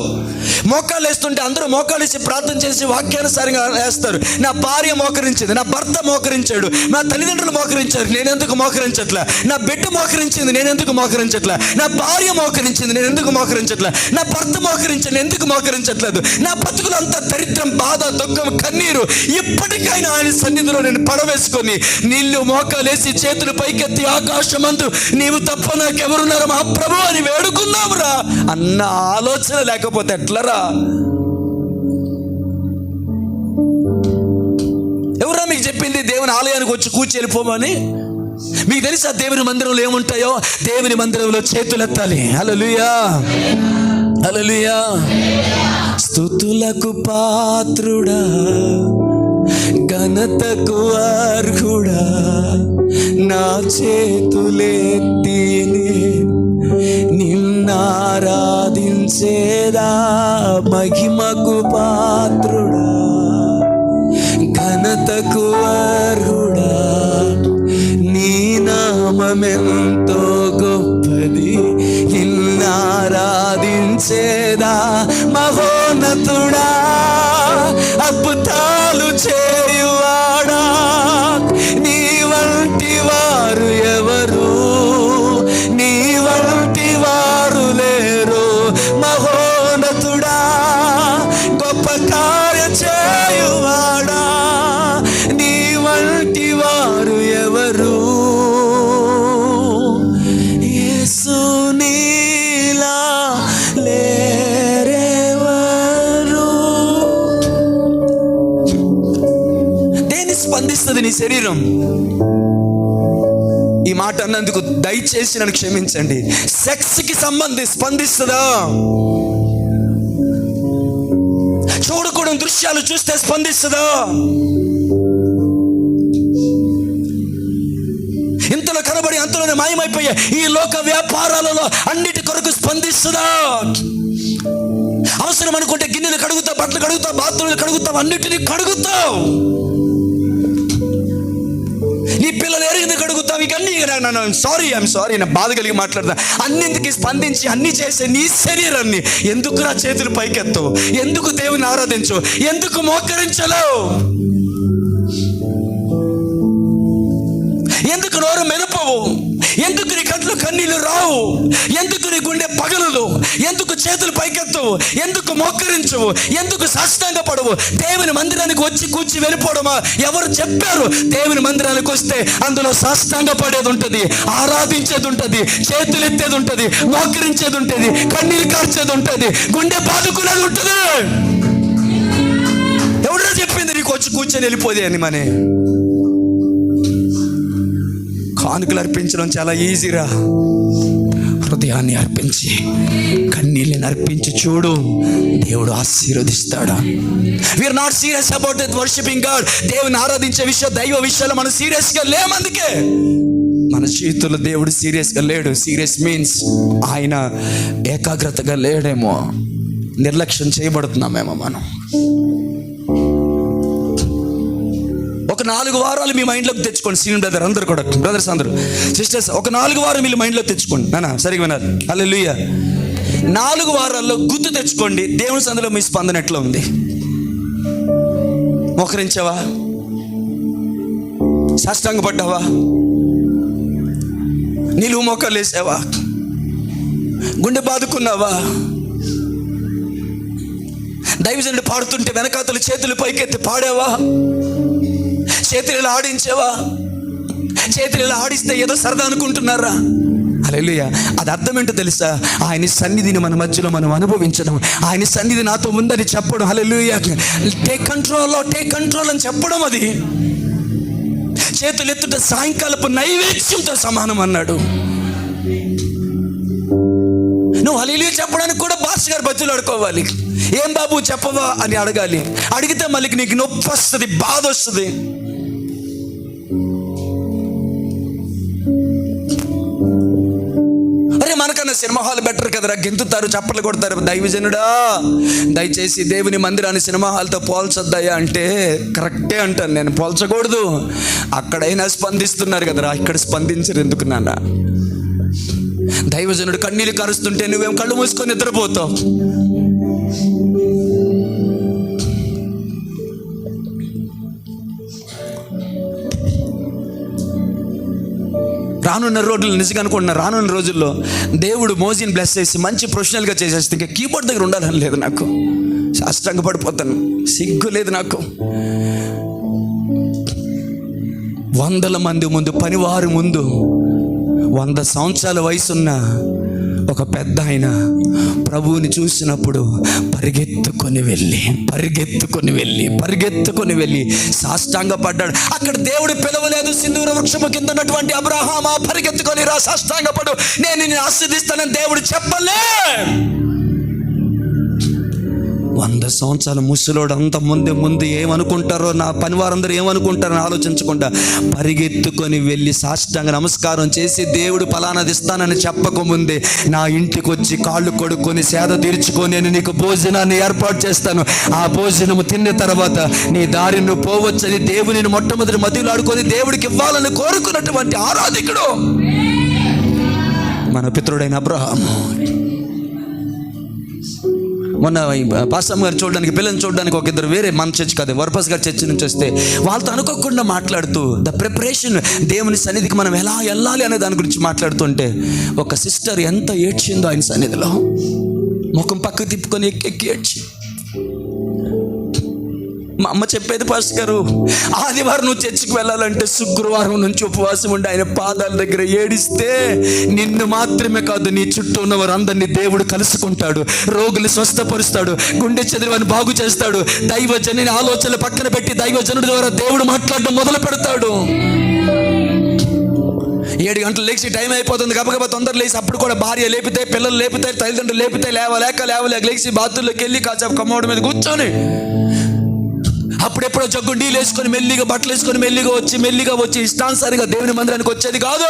మోకాళ్ళు వేస్తుంటే అందరూ మోకాళ్ళు వేసి ప్రార్థన చేసి వాక్యానుసారంగా వేస్తారు. నా భార్య మోకరించింది, నా భర్త మోకరించాడు, నా తల్లిదండ్రులు మోకరించారు, నేనెందుకు మోకరించట్లా? నా బిడ్డ మోకరించింది, నేనెందుకు మోకరించట్లా? నా భార్య మోకరించింది, నేను ఎందుకు మోకరించట్లా? నా భర్త మోకరించింది, ఎందుకు మోకరించట్లేదు? నా బతుకులంతా దరిద్రం, బాధ, దుఃఖం, కన్నీరు. ఇప్పటికైనా ఆయన సన్నిధిలో నేను పడవేసుకొని నీళ్ళు మోకాలేసి చేతులు పైకెత్తి ఆకాశమందు నీవు తప్ప నాకెవరున్నారు మా ప్రభు అని వేడుకుందాంరా అన్న ఆలోచన లేకపోతే ఎట్లరా? ఎవరా మీకు చెప్పింది దేవుని ఆలయానికి వచ్చి కూర్చి వెళ్ళిపోమని? మీకు తెలుసా దేవుని మందిరంలో ఏముంటాయో? దేవుని మందిరంలో చేతులు ఎత్తాలి. హల్లెలూయా, హల్లెలూయా. స్తుతులకు పాత్రుడా, ఘనతకు అర్హుడా, నా చేతులెత్తి నిన్నారాధించేదా. మహిమకు పాత్రుడా, ఘనతకు అర్హుడా, నీ నామమెంతో గొప్పది, నిన్నారాధించేదా. మహోన్నతుడా, అద్భుతాలు చేయువాడా, నీ వంటి వారు ఎవరు? నీ వంటి వారు లేరు. మహోన్నతుడా, గొప్ప కార్య చేయువాడా, నీ వంటి వారు ఎవరు? యేసు నీలా లేరెవరు? దేని స్పందిస్తుంది నీ శరీరం? ఈ మాట అన్నందుకు దయచేసి నన్ను క్షమించండి. సెక్స్కి స్పందిస్తుందా? చూడకూడని దృశ్యాలు చూస్తే స్పందిస్తుందా? ఇంతలో కనబడి అంతలోనే మాయమైపోయే ఈ లోక వ్యాపారాలలో అన్నిటి కొరకు స్పందిస్తుందా? అవసరం అనుకుంటే గిన్నెలు కడుగుతావు, బట్టలు కడుగుతావు, బాత్రూమ్లు కడుగుతావు, అన్నిటినీ కడుగుతావు. నీ పిల్లలు ఎరిగింది కడుగుతావు. ఇవన్నీ ఐఎమ్ సారీ నా బాధ కలిగి మాట్లాడతా. అన్నింటికి స్పందించి అన్ని చేసే నీ శరీరాన్ని ఎందుకు నా చేతులు పైకెత్తవు? ఎందుకు దేవుని ఆరాధించు? ఎందుకు మోకరించలేవు? ఎందుకు నోరు మెదపవు? ఎందుకు నీ కంట్లో కన్నీళ్లు రావు? ఎందుకు నీ గుండె పగలదు? ఎందుకు చేతులు పైకెత్తవు? ఎందుకు మోకరించవు? ఎందుకు సాష్టాంగ పడవు? దేవుని మందిరానికి వచ్చి కూర్చి వెళ్ళిపోవడమా? ఎవరు చెప్పారు? దేవుని మందిరానికి వస్తే అందులో సాష్టాంగ పడేది ఉంటుంది, ఆరాధించేది ఉంటుంది, చేతులు ఎత్తేది ఉంటుంది, మోకరించేది ఉంటుంది, కన్నీళ్ళు కార్చేది ఉంటుంది, గుండె బాదుకునేది ఉంటుంది. ఎవడో చెప్పింది నీకు వచ్చి కూర్చొని వెళ్ళిపోదే అని? మనే కానుకలు అర్పించడం చాలా ఈజీరా. హృదయాన్ని అర్పించి, కన్నీళ్ళని అర్పించి చూడు, దేవుడు ఆశీర్వదిస్తాడు. We are not serious about it worshipping God. దేవుని ఆరాధించే విషయం, దైవ విషయాలు మనం సీరియస్గా లేము. అందుకే మన జీవితంలో దేవుడు సీరియస్గా లేడు. సీరియస్ మీన్స్ ఆయన ఏకాగ్రతగా లేడేమో, నిర్లక్ష్యం చేయబడుతున్నామేమో మనం. ఒక 4 వారాలు మీ మైండ్లోకి తెచ్చుకోండి. సీనియర్ బ్రదర్ అందరూ కూడా, బ్రదర్స్ అందరూ, సిస్టర్స్, ఒక 4 వారాలు మీ మైండ్లోకి తెచ్చుకోండి. నాన్న సరిగ్గా వినాలి. హల్లెలూయా. 4 వారాల్లో గుర్తు తెచ్చుకోండి, దేవుని సందులో మీ స్పందన ఎట్లా ఉంది? మోకరించావా? సాష్టాంగ పడ్డావా? నిలువు మోకాలు వేసావా? గుండె బాదుకున్నావా? దైవజనుడు పాడుతుంటే వెనకాతలు చేతులు పైకెత్తి పాడావా? చేతులు ఆడించావా? చేతులు ఆడిస్తే ఏదో సరదా అనుకుంటున్నారా? హల్లెలూయా. అది అర్థం ఏంటో తెలుసా? ఆయన సన్నిధిని మన మధ్యలో మనం అనుభవించడం, ఆయన సన్నిధి నాతో ఉందని చెప్పడం. హల్లెలూయా. టేక్ కంట్రోల్ అని చెప్పడం. అది చేతులు ఎత్తుట సాయంకాలపు నైవేద్యంతో సమానం అన్నాడు. నువ్వు హల్లెలూయా చెప్పడానికి కూడా భాస్కర్ గారు బజ్జులు ఆడుకోవాలి. ఏం బాబు చెప్పవా అని అడగాలి. అడిగితే మళ్ళీ నీకు నొప్పి వస్తుంది, బాధ వస్తుంది. అరే మనకన్నా సినిమా హాల్ బెటర్ కదరా, గెంతుతారు, చప్పట్లు కొడతారు. దైవజనుడా దయచేసి దేవుని మందిరాన్ని సినిమా హాల్తో పోల్చొద్దయ్యా అంటే కరెక్టే అంటాను నేను, పోల్చకూడదు. అక్కడైనా స్పందిస్తున్నారు కదరా, ఇక్కడ స్పందించరు ఎందుకు నాన్న? దైవజనుడు కన్నీళ్ళు కరుస్తుంటే నువ్వేం కళ్ళు మూసుకొని నిద్రపోతావు. రానున్న రోజులు నిజంగా అనుకుంటున్నా, రానున్న రోజుల్లో దేవుడు మోజీని బ్లెస్ చేసి మంచి ప్రొఫెషనల్గా చేసేస్తే ఇంకా కీబోర్డ్ దగ్గర ఉండాలని లేదు నాకు. సాష్టాంగ పడిపోతాను, సిగ్గు లేదు నాకు. 100 మంది ముందు, పనివారి ముందు, 100 సంవత్సరాల వయసున్న ఒక పెద్ద ఆయన ప్రభువుని చూసినప్పుడు పరిగెత్తుకొని వెళ్ళి సాష్టాంగ పడ్డాడు. అక్కడ దేవుడు పిలవలేదు. సింధూర వృక్షము కింద ఉన్నటువంటి అబ్రహామా పరిగెత్తుకొని రా, సాష్టాంగ పడు, నేను నిన్ను ఆశీర్వదిస్తానని దేవుడు చెప్పలే. 100 సంవత్సరాల ముసలోడు అంత ముందు ఏమనుకుంటారో, నా పనివారందరూ ఏమనుకుంటారని ఆలోచించకుండా పరిగెత్తుకొని వెళ్ళి సాష్టాంగ నమస్కారం చేసి, దేవుడు ఫలానాది ఇస్తానని చెప్పకముందే నా ఇంటికి వచ్చి కాళ్ళు కొడుక్కొని సేద తీర్చుకొని నేను నీకు భోజనాన్ని ఏర్పాటు చేస్తాను, ఆ భోజనము తిన్న తర్వాత నీ దారి నువ్వు పోవచ్చని దేవుని మొట్టమొదటి మతిలాడుకొని దేవుడికి ఇవ్వాలని కోరుకున్నటువంటి ఆరాధికుడు మన పితరుడైన అబ్రహాము. మొన్న పాస్టర్ గారు చూడడానికి, పిల్లల్ని చూడడానికి ఒక ఇద్దరు వేరే మన చర్చ్ కాదు, వర్పస్ గారి చర్చ్ నుంచి వస్తే వాళ్ళతో అనుకోకుండా మాట్లాడుతూ ద ప్రిపరేషన్, దేవుని సన్నిధికి మనం ఎలా వెళ్ళాలి అనే దాని గురించి మాట్లాడుతుంటే ఒక సిస్టర్ ఎంత ఏడ్చిందో ఆయన సన్నిధిలో, ముఖం పక్కకు తిప్పుకొని ఎక్కి ఏడ్చి. మా అమ్మ చెప్పేది, పాస్టర్ గారు ఆదివారం నువ్వు చర్చికి వెళ్ళాలంటే శుక్రవారం నుంచి ఉపవాసం ఉండి ఆయన పాదాల దగ్గర ఏడిస్తే నిన్ను మాత్రమే కాదు నీ చుట్టూ ఉన్నవారు అందరినీ దేవుడు కలుసుకుంటాడు, రోగులు స్వస్థపరుస్తాడు, గుండె చెదిరిని బాగు చేస్తాడు. దైవజనుని ఆలోచనలు పక్కన పెట్టి దైవజనుడి ద్వారా దేవుడు మాట్లాడడం మొదలు పెడతాడు. 7 గంటలు లేచి టైం అయిపోతుంది, గబగబా తొందర లేచి అప్పుడు కూడా భార్య లేపితే, పిల్లలు లేపితే, తల్లిదండ్రులు లేపితే లేవలేక లేచి బాత్రూంలోకి వెళ్ళి కాసేపు కమ్మోడి మీద కూర్చొని అప్పుడెప్పుడో జగ్గు నీళ్ళు వేసుకొని మెల్లిగా బట్టలు వేసుకొని మెల్లిగా వచ్చి ఇష్టానుసారిగా దేవుని మందిరానికి వచ్చేది కాదు.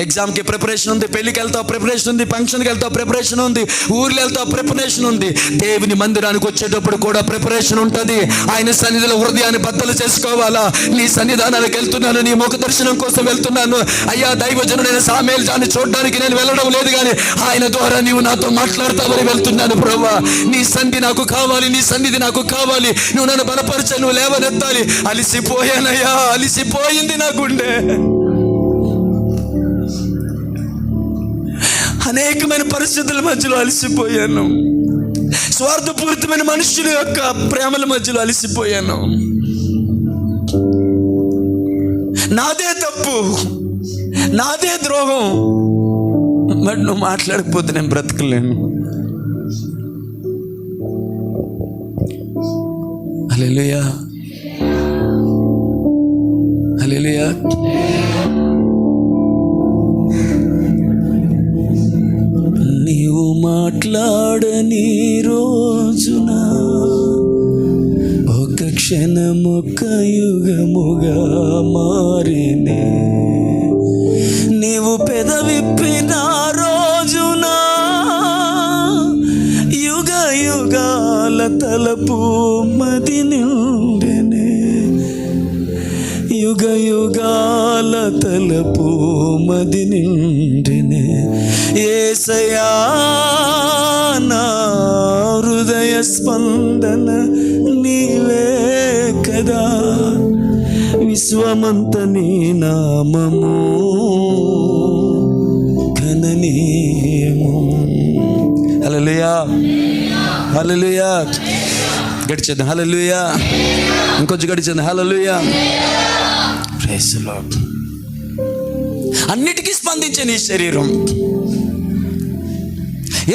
ఎగ్జామ్కి ప్రిపరేషన్ ఉంది, పెళ్ళికి వెళ్తావు ప్రిపరేషన్ ఉంది, ఫంక్షన్కి వెళ్తావు ప్రిపరేషన్ ఉంది, ఊర్లో వెళ్తావు ప్రిపరేషన్ ఉంది. దేవుని మందిరానికి వచ్చేటప్పుడు కూడా ప్రిపరేషన్ ఉంటుంది. ఆయన సన్నిధిలో హృదయాన్ని బద్దలు చేసుకోవాలా. నీ సన్నిధానానికి వెళ్తున్నాను, నీ ముఖ దర్శనం కోసం వెళ్తున్నాను, అయ్యా దైవజనుడైన సామేల్ జాన్ని చూడడానికి నేను వెళ్ళడం లేదు, కానీ ఆయన ద్వారా నీవు నాతో మాట్లాడతావని వెళ్తున్నాను. ప్రభువా నీ సన్నిధి నాకు కావాలి, నీ సన్నిధి నాకు కావాలి, నువ్వు నన్ను బలపరచ, నువ్వు లేవనెత్తాలి. అలిసిపోయానయ్యా, అలిసిపోయింది నా గుండె. అనేకమైన పరిస్థితుల మధ్యలో అలసిపోయాను. స్వార్థపూరితమైన మనుషుల యొక్క ప్రేమల మధ్యలో అలసిపోయాను. నాదే తప్పు, నాదే ద్రోహం. మరి నువ్వు మాట్లాడకపోతే నేను బ్రతకలేను. హల్లెలూయా, హల్లెలూయా. నీవు మాట్లాడని రోజున ఒక క్షణమొక్క యుగముగా మారినే. నీవు పెదవిప్పిన రోజున యుగ యుగాల తలపు మది నిండెనే. యుగ యుగాల తలపు మది నిండెనే. యేసయ్యా నా హృదయ స్పందన నీవే కదా. విశ్వమంత నీ నామము ఘననీయము. హల్లెలూయా, హల్లెలూయా. గడిచేద్దాం. హల్లెలూయా. ఇంకొంచెం గడిచేద్దాం. హల్లెలూయా. Praise the lord. అన్నిటికీ స్పందించే నీ శరీరం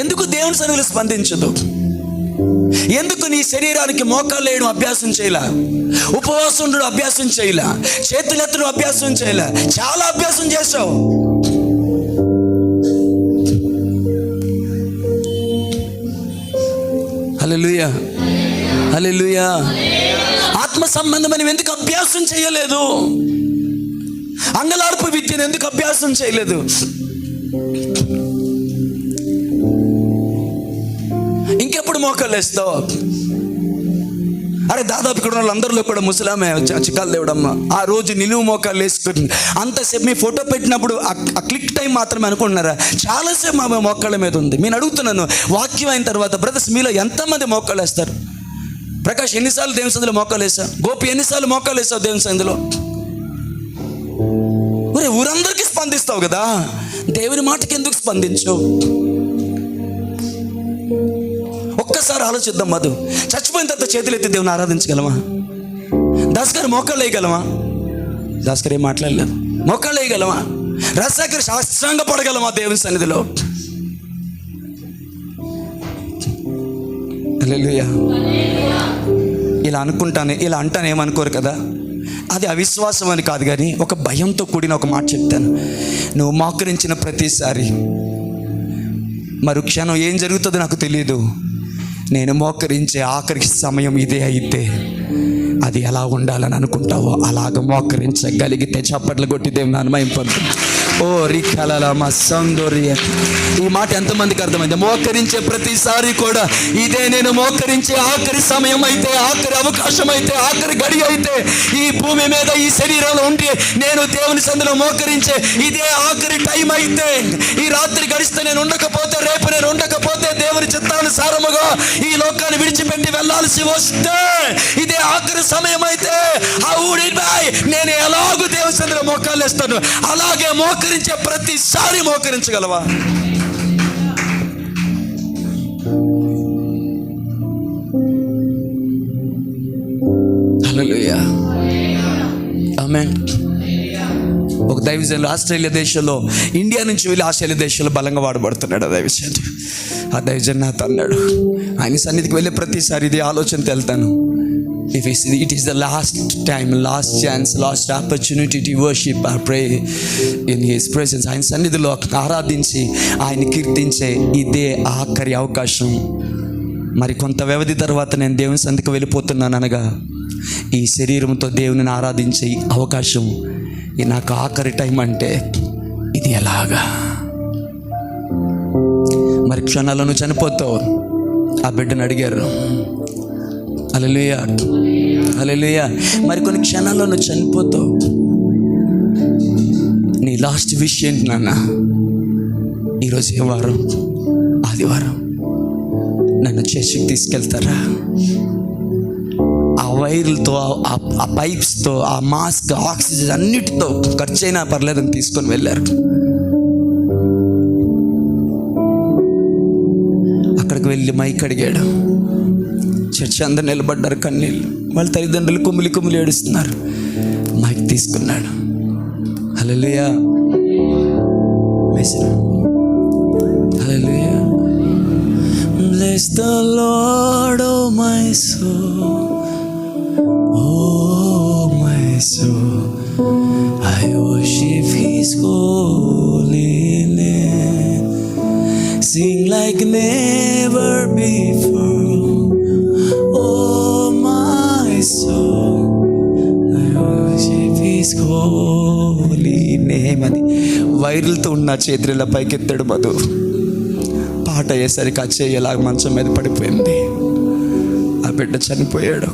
ఎందుకు దేవుని సన్నిధిలో స్పందించదు? ఎందుకు నీ శరీరానికి మోకాళ్ళు వేయడం అభ్యాసం చేయలా? ఉపవాసం ఉండడం అభ్యాసం చేయలా? చేతులెత్తడం అభ్యాసం చేయలా? చాలా అభ్యాసం చేసావు. హల్లెలూయా, హల్లెలూయా. ఆత్మ సంబంధమని ఎందుకు అభ్యాసం చేయలేదు? అంగలార్పు విద్యను ఎందుకు అభ్యాసం చేయలేదు? ఇంకెప్పుడు మోకాళ్ళు వేస్తావు? అరే దాదాపు ఇక్కడ వాళ్ళందరిలో కూడా ముసలామే చికాలు లేవడమ్మ ఆ రోజు నిలువు మోకాళ్ళు వేసుకుంటుంది. అంతసేపు మీ ఫోటో పెట్టినప్పుడు ఆ క్లిక్ టైం మాత్రమే అనుకుంటున్నారా? చాలాసేపు మా మోకాళ్ళ మీద ఉంది. నేను అడుగుతున్నాను, వాక్యం అయిన తర్వాత బ్రదర్స్ మీలో ఎంతమంది మోకాళ్ళు వేస్తారు? ప్రకాష్ ఎన్నిసార్లు దేవుని సందులో మోకాళ్ళు వేసావు? గోపి ఎన్నిసార్లు మోకాళ్ళు వేసావు దేవుని సందులో? ఒరే ఊరందరికీ స్పందిస్తావు కదా, దేవుని మాటకి ఎందుకు స్పందించవు? ఒక్కసారి ఆలోచిద్దాం. మధు చచ్చిపోయిన తర్వాత చేతులు ఎత్తి దేవుని ఆరాధించగలమా? దాస్ గారు మోకాళ్ళు వేయగలమా? దాస్ గారు ఏం మాట్లాడలేదు. మోకాళ్ళు వేయగలమా? రాజశేఖర్ శాస్త్రాంగ పడగలమా దేవుని సన్నిధిలో? హల్లెలూయా. ఇలా అనుకుంటాను, ఇలా అంటాను ఏమనుకోరు కదా. అది అవిశ్వాసం అని కాదు, కానీ ఒక భయంతో కూడిన ఒక మాట చెప్తాను. నువ్వు మోకరించిన ప్రతిసారి మరు క్షణం ఏం జరుగుతుందో నాకు తెలియదు. నేను మోకరించే ఆఖరి సమయం ఇదే అయితే అది ఎలా ఉండాలని అనుకుంటావో అలాగ మోకరించగలిగితే చప్పట్లు కొట్టి దేవుని అనుమయింపండి. ఓ రిఖలల మా సౌందర్య. ఈ మాట ఎంతమందికి అర్థమైంది? మోకరించే ప్రతిసారి కూడా ఇదే నేను మోకరించే ఆఖరి సమయం అయితే, ఆఖరి అవకాశం అయితే, ఆఖరి గడి అయితే, ఈ భూమి మీద ఈ శరీరంలో ఉండి నేను దేవుని సందులో మోకరించే ఇదే ఆఖరి టైం అయితే, ఈ రాత్రి గడిస్తే నేను ఉండకపోతే, రేపు నేను ఉండకపోతే, దేవుని చిత్తానుసారముగా ఈ లోకాన్ని విడిచిపెట్టి వెళ్ళాల్సి వస్తే ఇదే ఆఖరి సమయం అయితే నేను ఎలాగూ దేవుని సందులో మోకాలు వేస్తాను. అలాగే మోకరించే ప్రతిసారి మోకరించగలవా? హల్లెలూయా, ఆమేన్. ఒక దైవజనులు ఆస్ట్రేలియా దేశంలో ఇండియా నుంచి వెళ్ళి ఆస్ట్రేలియా దేశంలో బలంగా వాడబడుతున్నాడు. ఆ దైవజనుడు నాతో అన్నాడు, ఆయన సన్నిధికి వెళ్ళే ప్రతిసారి ఇది ఆలోచనతో వెళ్తాను. It is the last time, last chance, last opportunity to worship or pray in His presence. ఆయన సన్నిధిలో ఆరాధించి ఆయన కీర్తించే ఇదే ఆఖరి అవకాశం. మరి కొంత వ్యవధి తర్వాత నేను దేవుని సన్నిధికి వెళ్ళిపోతున్నాను అనగా ఈ శరీరంతో దేవుని ఆరాధించే అవకాశం ఇది నాకు ఆఖరి టైం అంటే ఇది ఎలాగా? మరి క్షణాలను చనిపోతావు. ఆ బిడ్డను అడిగారు. హల్లెలూయా, హల్లెలూయా. మరి కొన్ని క్షణాల్లో నువ్వు చనిపోతావు. నీ లాస్ట్ విష్ ఏంటి నాన్న? ఈరోజు ఏ వారం? ఆదివారం. నన్ను చర్చికి తీసుకెళ్తారా? ఆ వైర్లతో, ఆ పైప్స్తో, ఆ మాస్క్, ఆక్సిజన్ అన్నిటితో ఖర్చు అయినా పర్లేదని తీసుకొని వెళ్ళారు. వెళ్ళి మైక్ అడిగాడు. చర్చ అందరు నిలబడ్డారు, కన్నీళ్ళు. వాళ్ళ తల్లిదండ్రులు కుమిలి కుమిలి ఏడుస్తున్నారు. మైక్ తీసుకున్నాడు. హల్లెలూయా, హల్లెలూయా. Bless the Lord, oh my soul, oh my soul, I worship His holy name. Sing like never before, oh my soul, I worship His holy name. అది వైరల్తో ఉన్న చేతుల పైకెత్తాడు మధు. పాట అయ్యేసరికి ఆ చెయ్యి ఎలాగ మంచం మీద పడిపోయింది. ఆ బిడ్డ చనిపోయాడు.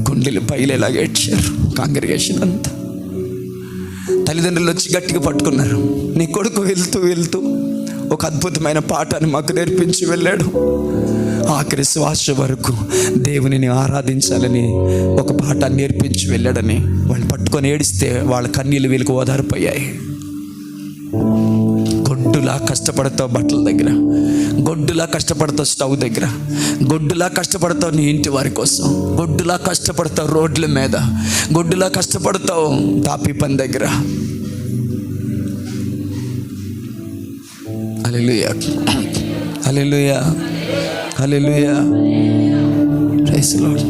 గుండెలు పైలు ఎలాగ ఏడ్చారు కాంగ్రిగేషన్ అంతా. తల్లిదండ్రులు వచ్చి గట్టిగా పట్టుకున్నారు. నీ కొడుకు వెళ్తూ వెళ్తూ ఒక అద్భుతమైన పాఠాన్ని మాకు నేర్పించి వెళ్ళాడు. ఆఖరి శ్వాస వరకు దేవునిని ఆరాధించాలని ఒక పాఠాన్ని నేర్పించి వెళ్ళాడని వాళ్ళు పట్టుకొని ఏడిస్తే వాళ్ళ కన్నీళ్ళు వీళ్ళకి ఓదారిపోయాయి. గొడ్డులా కష్టపడతావు బట్టల దగ్గర, గొడ్డులా కష్టపడతావు స్టవ్ దగ్గర, గొడ్డులా కష్టపడతావు నీ ఇంటి వారి కోసం, గొడ్డులా కష్టపడతావు రోడ్ల మీద, గొడ్డులా కష్టపడతావు తాపీ పని దగ్గర. హల్లెలూయా, హల్లెలూయా, హల్లెలూయా, ప్రైజ్ ది లార్డ్.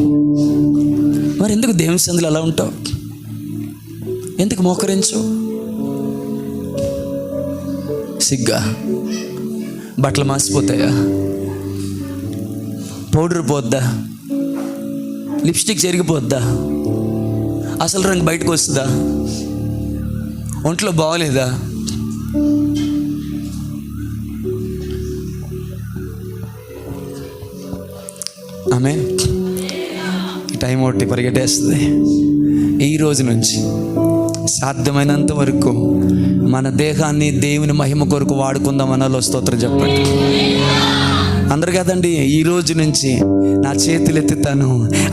మరి ఎందుకు దేవుని సందులో అలా ఉంటావు? ఎందుకు మోకరించు? సిగ్గా? బట్టలు మాసిపోతాయా? పౌడర్ పోద్దా? లిప్స్టిక్ చెరిగిపోద్దా? అసలు రంగు బయటకు వస్తుందా? ఒంట్లో బాగోలేదా? ఆమె టైం ఒకటి పరిగెట్టేస్తుంది. ఈ రోజు నుంచి సాధ్యమైనంత వరకు మన దేహాన్ని దేవుని మహిమ కొరకు వాడుకుందాం అనాలో స్తోత్రం చెప్పండి. అందరు కదండి. ఈ రోజు నుంచి నా చేతులు ఎత్తుతాను,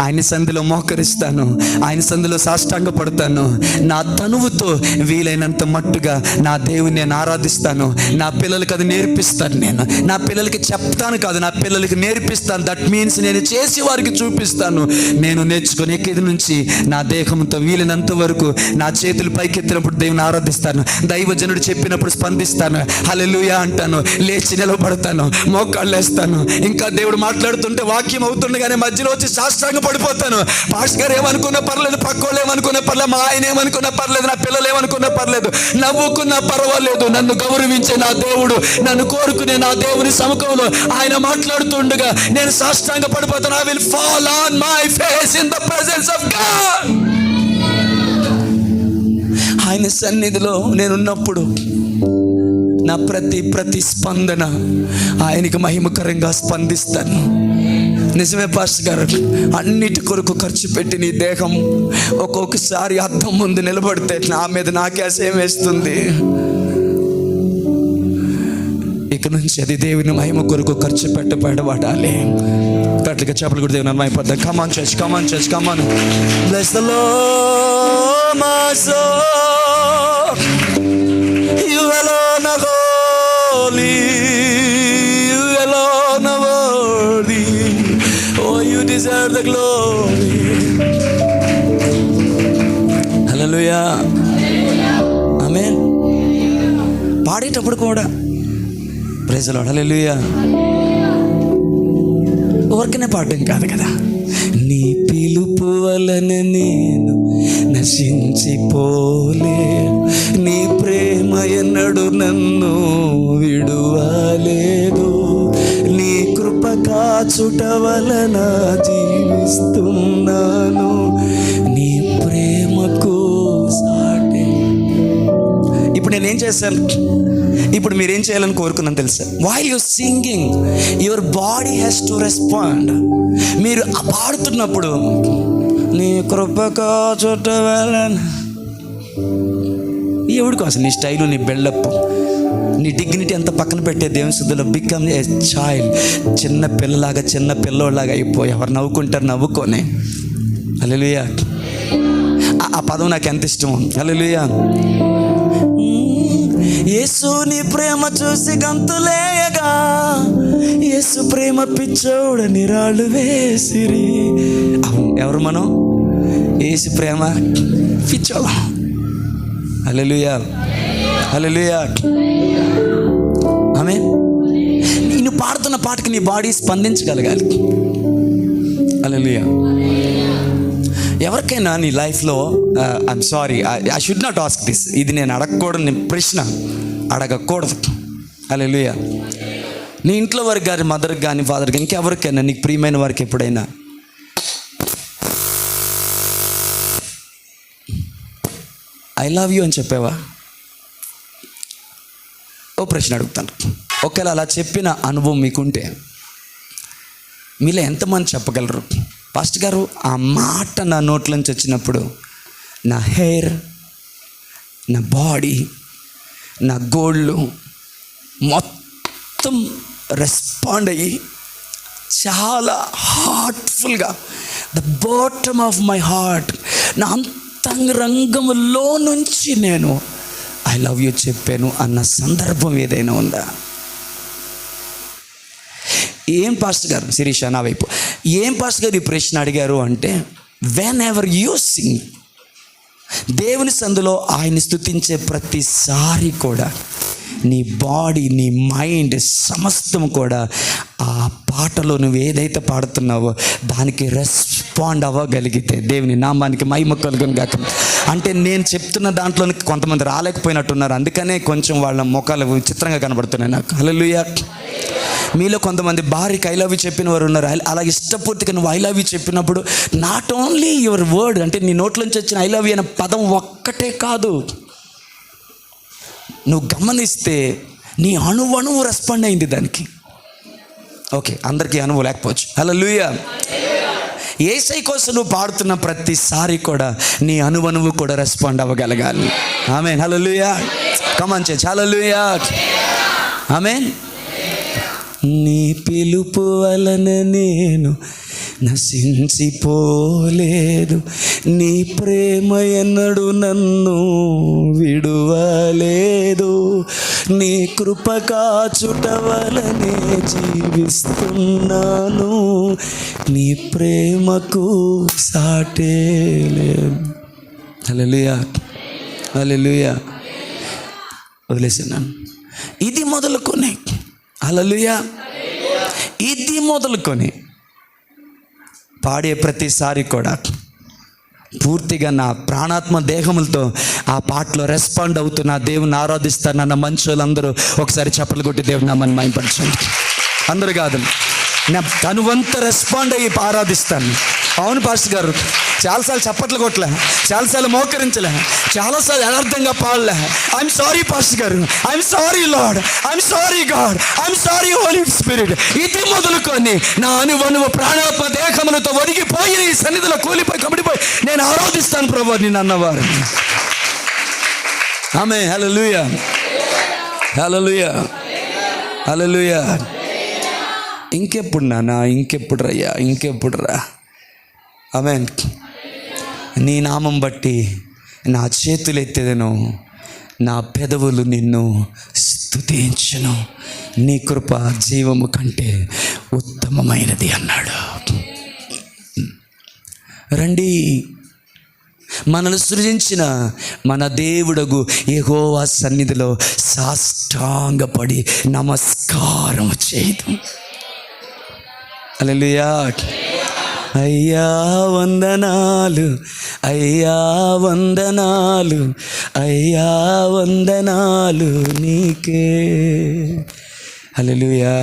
ఆయన సంధిలో మోకరిస్తాను, ఆయన సంధిలో సాష్టాంగ పడతాను. నా తనువుతో వీలైనంత మట్టుగా నా దేవుని నేను ఆరాధిస్తాను. నా పిల్లలకి అది నేర్పిస్తాను. నేను నా పిల్లలకి చెప్తాను కాదు, నా పిల్లలకి నేర్పిస్తాను. దట్ మీన్స్ నేను చేసి వారికి చూపిస్తాను. నేను నేర్చుకుని ఎక్కేది నుంచి నా దేహంతో వీలైనంత వరకు నా చేతులు పైకెత్తినప్పుడు దేవుని ఆరాధిస్తాను. దైవజనుడు చెప్పినప్పుడు స్పందిస్తాను, హల్లెలూయా అంటాను, లేచి నిలబడతాను, మోకాళ్ళు వేస్తాను. ఇంకా దేవుడు మాట్లాడుతుంటే వాక్యం అవుతుండగానే మధ్యలో వచ్చి సాష్టాంగ పడిపోతాను. పాస్టర్ గారు ఏమనుకున్నా పర్లేదు, పక్కోళ్ళు ఏమనుకున్నా పర్లేదు, మా ఆయన ఏమనుకున్నా పర్లేదు, నా పిల్లలు ఏమనుకున్నా పర్లేదు, నవ్వుకున్నా పర్వాలేదు, నన్ను గౌరవించే నా దేవుడు, నన్ను కోరుకునే నా దేవుని సముఖంలో ఆయన మాట్లాడుతుండగా నేను సాష్టాంగ పడిపోతాను. I will fall on my face in the presence of God. ఆయన సన్నిధిలో నేనున్నప్పుడు నా ప్రతి స్పందన ఆయనకి మహిమకరంగా స్పందిస్తాను. నిజమే పాస్టర్ గారు, అన్నిటి కొరకు ఖర్చు పెట్టి నీ దేహం ఒక్కొక్కసారి అద్దం ముందు నిలబడితే నా మీద నాకే అసహ్యం వేస్తుంది. ఇక నుంచి అది దేవుని మహిమ కొరకు ఖర్చు పెట్టబడాలి. గట్టిగా చెప్పలు కూడా దేవుని మహిమపడదాం. Come on church, come on church, come on. Bless the Lord my soul, you alone are holy, you alone are worthy, oh you deserve the glory. Hallelujah, amen. పాడేటప్పుడు కూడా ప్రైజ్ ది లార్డ్, హల్లెలూయా. ఊరికనే పాడడం కాదు కదా. నీ పిలుపు వలన నేను నశించిపోలే, నీ ప్రేమ ఎన్నడు నన్ను విడువలేదు, నీ కృప కాచుట వలన జీవిస్తున్నాను, నీ ప్రేమకు సాటి. ఇప్పుడు నేనేం చేశాను? ఇప్పుడు మీరేం చేయాలని కోరుకున్నాను తెలుసా? While you singing your body has to respond. మీరు పాడుతున్నప్పుడు నీ కృపగా చుట్ట వెళ్ళను, ఎవడి కోసం నీ స్టైలు, నీ బిల్డప్, నీ డిగ్నిటీ అంతా పక్కన పెట్టే దేవుని శుద్ధిలో బికమ్ ఏ చైల్డ్. చిన్న పిల్లలాగా, చిన్న పిల్లోళ్ళలాగా అయిపోయి ఎవరు నవ్వుకుంటారు, నవ్వుకొని. హల్లెలూయా. ఆ పదం నాకు ఎంత ఇష్టం. హల్లెలూయా. యేసు నీ ప్రేమ చూసి గంతులేయగా, యేసు ప్రేమ పిచ్చోడని రాళ్ళు వేసిరి. ఎవరు మనం? యేసు ప్రేమ పిచ్చోళ్ళం. హల్లెలూయా, హల్లెలూయా, ఆమేన్. నేను పాడుతున్న పాటకి నీ బాడీ స్పందించగలగాలి. హల్లెలూయా. ఎవరికైనా నీ లైఫ్లో I'm sorry, I should not ask this, ఇది నేను అడగకూడని ప్రశ్న, అడగకూడదు. హల్లెలూయా. నీ ఇంట్లో వారికి కానీ, మదర్కి కానీ, ఫాదర్కి, ఇంకెవరికైనా నీకు ప్రియమైన వారికి ఎప్పుడైనా ఐ లవ్ యూ అని చెప్పావా? ఓ ప్రశ్న అడుగుతాను. ఒకవేళ అలా చెప్పిన అనుభవం మీకుంటే మీలో ఎంతమంది చెప్పగలరు, పాస్టర్ గారు ఆ మాట నా నోట్లోంచి వచ్చినప్పుడు నా హెయిర్, నా బాడీ, నా గోళ్ళు మొత్తం రెస్పాండ్ అయ్యి చాలా హార్ట్ఫుల్గా, the bottom of my heart, నా అంతరంగంలో నుంచి నేను ఐ లవ్ యూ చెప్పాను అన్న సందర్భం ఏదైనా ఉందా? ఏం పాస్టర్ గారు, శిరీష నా వైపు, ఏం పాస్టర్ గారు ఈ ప్రశ్న అడిగారు అంటే, వెన్ ఎవర్ యూ సింగ్, దేవుని సందులో ఆయన్ని స్తుతించే ప్రతిసారి కూడా నీ బాడీ, నీ మైండ్ సమస్తం కూడా ఆ పాటలో నువ్వు ఏదైతే పాడుతున్నావో దానికి రెస్పాండ్ అవ్వగలిగితే దేవుని నామానికి మహిమ కలుగును గాక. అంటే నేను చెప్తున్న దాంట్లో కొంతమంది రాలేకపోయినట్టున్నారు, అందుకనే కొంచెం వాళ్ళ ముఖాలు విచిత్రంగా కనబడుతున్నాయి నాకు. హల్లెలూయా. మీలో కొంతమంది భార్యకి ఐ లవ్ యూ చెప్పిన వారు ఉన్నారు. అలా ఇష్టపూర్తిగా నువ్వు ఐ లవ్ యూ చెప్పినప్పుడు నాట్ ఓన్లీ యువర్ వర్డ్, అంటే నీ నోట్లోంచి వచ్చిన ఐ లవ్ యూ అనే పదం ఒక్కటే కాదు, నువ్వు గమనిస్తే నీ అణువణువు రెస్పాండ్ అయింది దానికి. ఓకే, అందరికీ అనుభవం లేకపోవచ్చు. హల్లెలూయా. యేసయ్య కోసం నువ్వు పాడుతున్న ప్రతిసారి కూడా నీ అణువణువు కూడా రెస్పాండ్ అవ్వగలగాలి. ఆమేన్. హల్లెలూయా. కమాన్ చర్చ్. హల్లెలూయా. ఆమేన్. నీ పిలుపు వలన నేను నశించిపోలేదు, నీ ప్రేమ ఎన్నడు నన్ను విడువలేదు, నీ కృప కాచుట వలనే జీవిస్తున్నాను, నీ ప్రేమకు సాటే లేదు. హల్లెలూయా, హల్లెలూయా. వదిలేసాను. ఇది మొదలుకొని, హల్లెలూయా, ఇది మొదలుకొని పాడే ప్రతిసారి కూడా పూర్తిగా నా ప్రాణాత్మ దేహములతో ఆ పాటలో రెస్పాండ్ అవుతున్నా దేవుని ఆరాధిస్తానన్న మనుషులందరూ ఒకసారి చప్పట్లు కొట్టి దేవుని నామాన్ని మహిమపరచండి. అందరు కాదు, నా తనువంతా రెస్పాండ్ అయ్యి ఆరాధిస్తాను. అవును పాస్టర్ గారు, చాలాసార్లు చప్పట్లు కొట్టలే, చాలాసార్లు మోకరించలే, చాలాసార్లు యథార్థంగా పాడలే. ఐఎమ్ సారీ పాస్టర్ గారు, I'm sorry Lord, I'm sorry God, I'm sorry Holy Spirit. ఇది మొదలుకొని నా అనువనువు ప్రాణాత్మ దేహములతో ఒదిగిపోయి ఈ సన్నిధిలో కూలిపోయి కబడిపోయి నేను ఆరాధిస్తాను ప్రభు నేను అన్నవారు. ఆమె. హల్లెలూయా, హల్లెలూయా, హల్లెలూయా. ఇంకెప్పుడు నాన్న, ఇంకెప్పుడు రయ్యా, ఇంకెప్పుడు రా. ఆమేన్. నీ నామం బట్టి నా చేతులు ఎత్తెదను, నా పెదవులు నిన్ను స్తుతించును, నీ కృప జీవము కంటే ఉత్తమమైనది అన్నాడు. రండి, మనల్ని సృజించిన మన దేవుడగు యెహోవా సన్నిధిలో సాష్టాంగపడి నమస్కారం చేయదు. హల్లెలూయా. అయ్యా వందనాలు, అయ్యా వందనాలు, అయ్యా వందనాలు నీకే. హల్లెలూయా.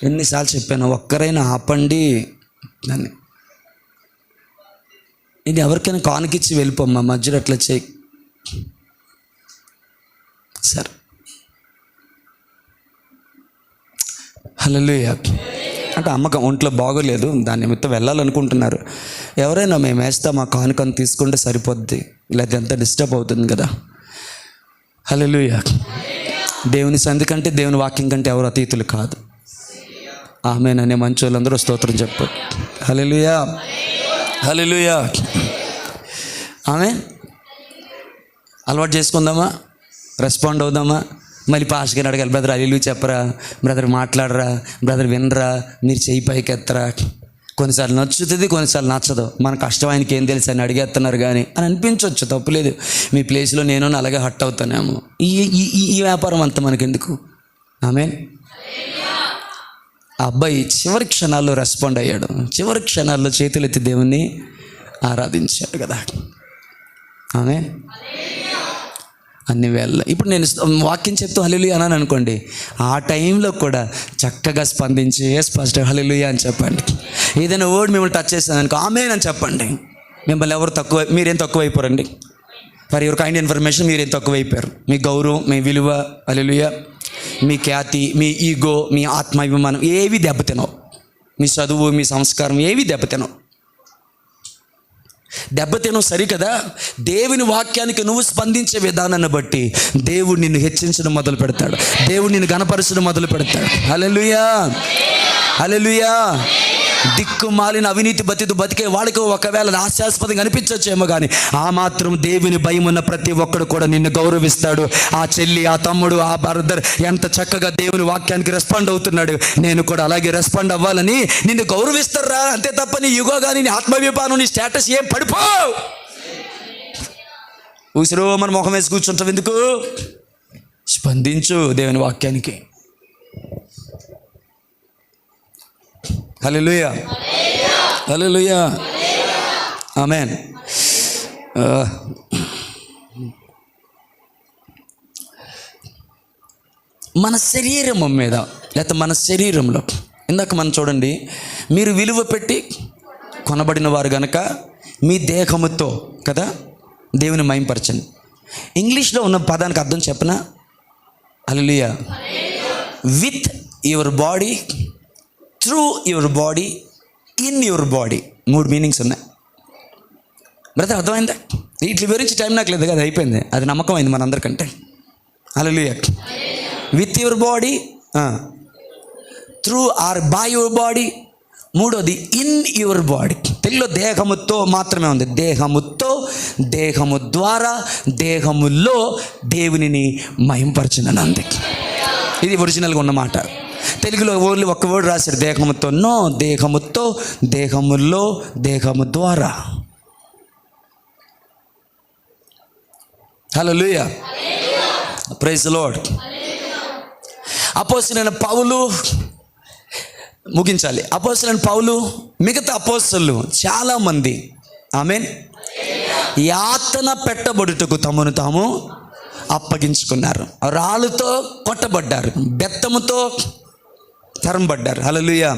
ఎన్నిసార్లు చెప్పాను, ఒక్కరైనా ఆపండి దాన్ని. ఇది ఎవరికైనా కానుకిచ్చి వెళ్ళిపోమ్మా, మధ్యలో అట్లా చేయి సార్. హల్లెలూయా. అంటే అమ్మకు ఒంట్లో బాగోలేదు, దాని నిమిత్తం వెళ్ళాలనుకుంటున్నారు. ఎవరైనా మేము వేస్తాం, మా కానుకను తీసుకుంటే సరిపోద్ది, లేదా ఎంత డిస్టర్బ్ అవుతుంది కదా. హల్లెలూయా. దేవుని సంధి కంటే, దేవుని వాక్యం కంటే ఎవరు అతీతులు కాదు. ఆమేననే మంచి వాళ్ళందరూ స్తోత్రం చెప్పు. హల్లెలూయా, హల్లెలూయా. ఆమేన్. అలవాటు చేసుకుందామా, రెస్పాండ్ అవుదామా. మళ్ళీ పాస్టర్ గారిని అడగాలి, బ్రదర్ హల్లెలూయా చెప్పరా, బ్రదర్ మాట్లాడరా, బ్రదర్ వినరా, మీరు చెయ్యి పైకి ఎత్తరా. కొన్నిసార్లు నచ్చుతుంది, కొన్నిసార్లు నచ్చదు. మన కష్టం ఆయనకి ఏం తెలుసు అని అడిగేస్తున్నారు కానీ అని అనిపించవచ్చు, తప్పులేదు. మీ ప్లేస్లో నేను అలాగే హట్ అవుతానేమో. ఈ వ్యాపారం అంతా మనకెందుకు. ఆమేన్. ఆ అబ్బాయి చివరి క్షణాల్లో రెస్పాండ్ అయ్యాడు, చివరి క్షణాల్లో చేతులెత్తి దేవుణ్ణి ఆరాధించాడు కదా. ఆమేన్. అన్ని వేళ ఇప్పుడు నేను వాక్యం చెప్తూ హల్లెలూయా అన్నాను అనుకోండి, ఆ టైంలో కూడా చక్కగా స్పందించి ఫస్ట్ హల్లెలూయా అని చెప్పండి. ఏదైనా వర్డ్ మిమ్మల్ని టచ్ చేస్తాను అనుకో ఆమేన్ అని చెప్పండి. మిమ్మల్ని ఎవరు తక్కువ, మీరేం తక్కువ అయిపోరండి. ఫర్ యువర్ కైండ్ ఇన్ఫర్మేషన్, మీరేం తక్కువ అయిపోయారు. మీ గౌరవం, మీ విలువ, హల్లెలూయా, మీ ఖ్యాతి, మీ ఈగో, మీ ఆత్మాభిమానం ఏవి దెబ్బతినవు. మీ చదువు, మీ సంస్కారం ఏవి దెబ్బతినవు. సరి కదా. దేవుని వాక్యానికి నువ్వు స్పందించే విధానాన్ని బట్టి దేవుడు నిన్ను హెచ్చించడం మొదలు పెడతాడు, దేవుడు నిన్ను గణపరచడం మొదలు పెడతాడు. హల్లెలూయా, హల్లెలూయా. దిక్కుమాలిన అవినీతి బతికే వాళ్ళకి ఒకవేళ హాస్యాస్పదంగా అనిపించచ్చేమో కానీ ఆ మాత్రం దేవుని భయం ఉన్న ప్రతి ఒక్కడు కూడా నిన్ను గౌరవిస్తాడు. ఆ చెల్లి, ఆ తమ్ముడు, ఆ బ్రదర్ ఎంత చక్కగా దేవుని వాక్యానికి రెస్పాండ్ అవుతున్నాడు, నేను కూడా అలాగే రెస్పాండ్ అవ్వాలని నిన్ను గౌరవిస్తారా. అంతే తప్ప నీ యుగో కానీ నీ ఆత్మవిపానం, నీ స్టేటస్ ఏం పడిపో. ఊసిరో మన ముఖం వేసి కూర్చుంటాం ఎందుకు. స్పందించు దేవుని వాక్యానికి. హల్లెలూయా, హల్లెలూయా, ఆమేన్. మన శరీరం మీద లేకపోతే మన శరీరంలో ఇందాక మనం చూడండి, మీరు విలువ పెట్టి కొనబడిన వారు గనక మీ దేహముతో కదా దేవుని మహిమపరచండి. ఇంగ్లీష్లో ఉన్న పదానికి అర్థం చెప్పనా? Hallelujah. With your body, through your body, in your body. 3 meanings ఉన్నాయి. బ్రదర్ అర్థమైందా? వీటి గురించి టైం నాకు లేదు కదా, అయిపోయింది. అది నమ్మకం అయింది మనందరికంటే. Hallelujah. With your body, through or by your body. మూడోది ఇన్ యువర్ బాడీ. తెలుగులో దేహముతో మాత్రమే ఉంది. దేహముతో, దేహము ద్వారా, దేహములో దేవునిని మహింపరచునని అంది. ఇది ఒరిజినల్గా ఉన్న మాట. తెలుగులో ఓన్లీ ఒక్క వర్డ్ రాశాడు, దేహముతో. నో, దేహముతో, దేహములో, దేహము ద్వారా. హల్లెలూయా, ప్రైజ్ ది లార్డ్. అపోస్తలుడైన పౌలు, ముగించాలి. అపోస్తలుడైన పౌలు, మిగతా అపోస్తలులు చాలామంది ఆమేన్ యాతన పెట్టబడుటకు తమను తాము అప్పగించుకున్నారు. రాళ్ళతో కొట్టబడ్డారు, బెత్తముతో తరంబడ్డారు. హల్లెలూయా.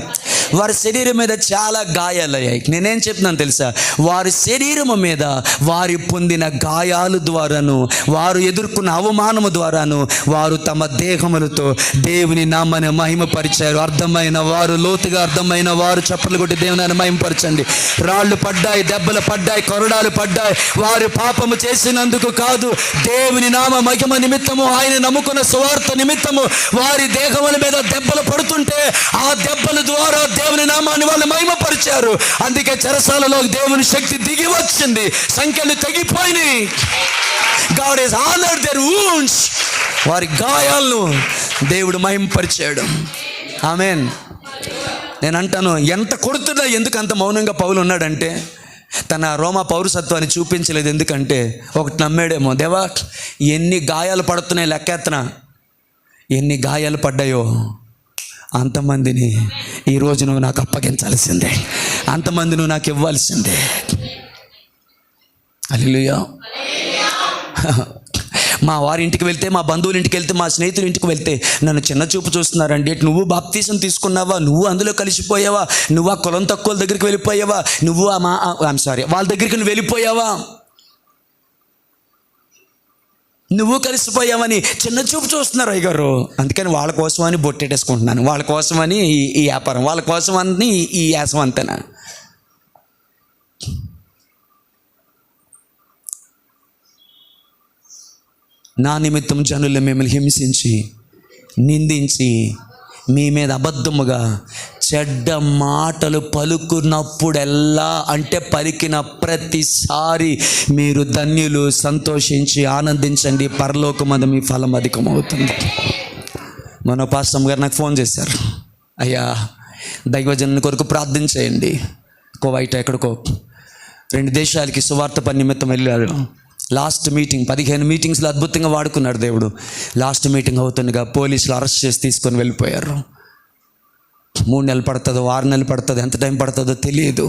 వారి శరీరం మీద చాలా గాయాలయ్యాయి. నేనేం చెప్తున్నాను తెలుసా? వారి శరీరము మీద వారి పొందిన గాయాల ద్వారాను, వారు ఎదుర్కొన్న అవమానము ద్వారాను వారు తమ దేహములతో దేవుని నామాన్ని మహిమపరిచారు. అర్థమైన వారు, లోతుగా అర్థమైన వారు చప్పట్లు కొట్టి దేవుని మహిమపరచండి. రాళ్ళు పడ్డాయి, దెబ్బలు పడ్డాయి, కొరడాలు పడ్డాయి. వారు పాపము చేసినందుకు కాదు, దేవుని నామ మహిమ నిమిత్తము, ఆయన నమ్ముకున్న సువార్త నిమిత్తము వారి దేహముల మీద దెబ్బలు పడుతుంటే ఆ దెబ్బల ద్వారా దేవుని నామాన్ని వాళ్ళు మహిమపరిచారు. అందుకే చెరసాలలో దేవుని శక్తి దిగి వచ్చింది, సంఖ్యలు తగ్గిపోయినాయి. God has honored their wounds. వారి గాయాలను దేవుడు మహిమపరిచాడు. ఆమేన్. నేను అంటాను, ఎంత కొడుతున్నా ఎందుకు అంత మౌనంగా పౌలు ఉన్నాడంటే తన రోమా పౌరసత్వాన్ని చూపించలేదు. ఎందుకంటే ఒకటి నమ్మాడేమో, దేవా ఎన్ని గాయాలు పడుతున్నాయి లెక్కెత్తనా, ఎన్ని గాయాలు పడ్డాయో అంతమందిని ఈరోజు నువ్వు నాకు అప్పగించాల్సిందే, అంతమంది నువ్వు నాకు ఇవ్వాల్సిందే. హల్లెలూయా. మా వారి ఇంటికి వెళ్తే, మా బంధువుల ఇంటికి వెళ్తే, మా స్నేహితుల ఇంటికి వెళ్తే నన్ను చిన్న చూపు చూస్తున్నారండి. నువ్వు బాప్తీసం తీసుకున్నావా, నువ్వు అందులో కలిసిపోయావా, నువ్వు ఆ కులం తక్కువ దగ్గరికి వెళ్ళిపోయావా, నువ్వు వాళ్ళ దగ్గరికి నువ్వు వెళ్ళిపోయావా, నువ్వు కలిసిపోయావని చిన్న చూపు చూస్తున్నారు అయ్యగారు. అందుకని వాళ్ళ కోసమని బొట్టెట్టేసుకుంటున్నాను, వాళ్ళ కోసమని ఈ వ్యాపారం, వాళ్ళ కోసమని ఈ యాసం అంతేనా. నా నిమిత్తం జనులు మిమ్మల్ని హింసించి, నిందించి, మీ మీద అబద్ధముగా చెడ్డ మాటలు పలుకున్నప్పుడెల్లా, అంటే పలికిన ప్రతిసారి మీరు ధన్యులు, సంతోషించి ఆనందించండి, పరలోకమందు మీ ఫలం అధికమవుతుంది. మన పాస్టర్ గారు నాకు ఫోన్ చేశారు, అయ్యా దైవజనుని కొరకు ప్రార్థన చేయండి. కువైట్ ఎక్కడికో 2 దేశాలకి సువార్త పని నిమిత్తం వెళ్ళాడు. లాస్ట్ మీటింగ్, 15 మీటింగ్స్లో అద్భుతంగా వాడుకున్నాడు దేవుడు. లాస్ట్ మీటింగ్ అవుతుండగా పోలీసులు అరెస్ట్ చేసి తీసుకొని వెళ్ళిపోయారు. 3 నెలలు పడుతుందో 6 నెలలు పడుతుందో ఎంత టైం పడుతుందో తెలియదు.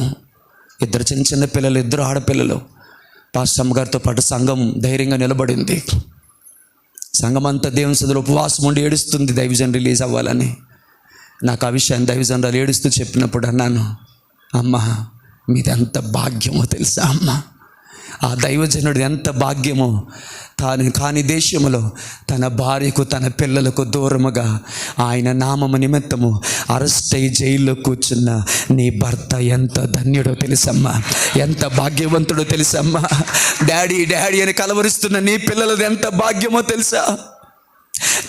2 చిన్న పిల్లలు, 2 ఆడపిల్లలు. పాస్టర్ గారితో పాటు సంఘం ధైర్యంగా నిలబడింది. సంఘం అంతా దేవుని సన్నిధిలో ఉపవాసం ఉండి ఏడుస్తుంది దైవజన్ రిలీజ్ అవ్వాలని. నాకు ఆ విషయాన్ని దైవజనులు ఏడుస్తూ చెప్పినప్పుడు అన్నాను, అమ్మ మీది ఎంత భాగ్యమో తెలుసా అమ్మ, ఆ దైవజనుడు ఎంత భాగ్యమో. తాను కాని దేశములో తన భార్యకు తన పిల్లలకు దూరముగా ఆయన నామము నిమిత్తము అరెస్ట్ అయ్యి జైల్లో కూర్చున్న నీ భర్త ఎంత ధన్యుడో తెలుసమ్మా, ఎంత భాగ్యవంతుడో తెలుసమ్మా. డాడీ డాడీ అని కలవరిస్తున్న నీ పిల్లలది ఎంత భాగ్యమో తెలుసా.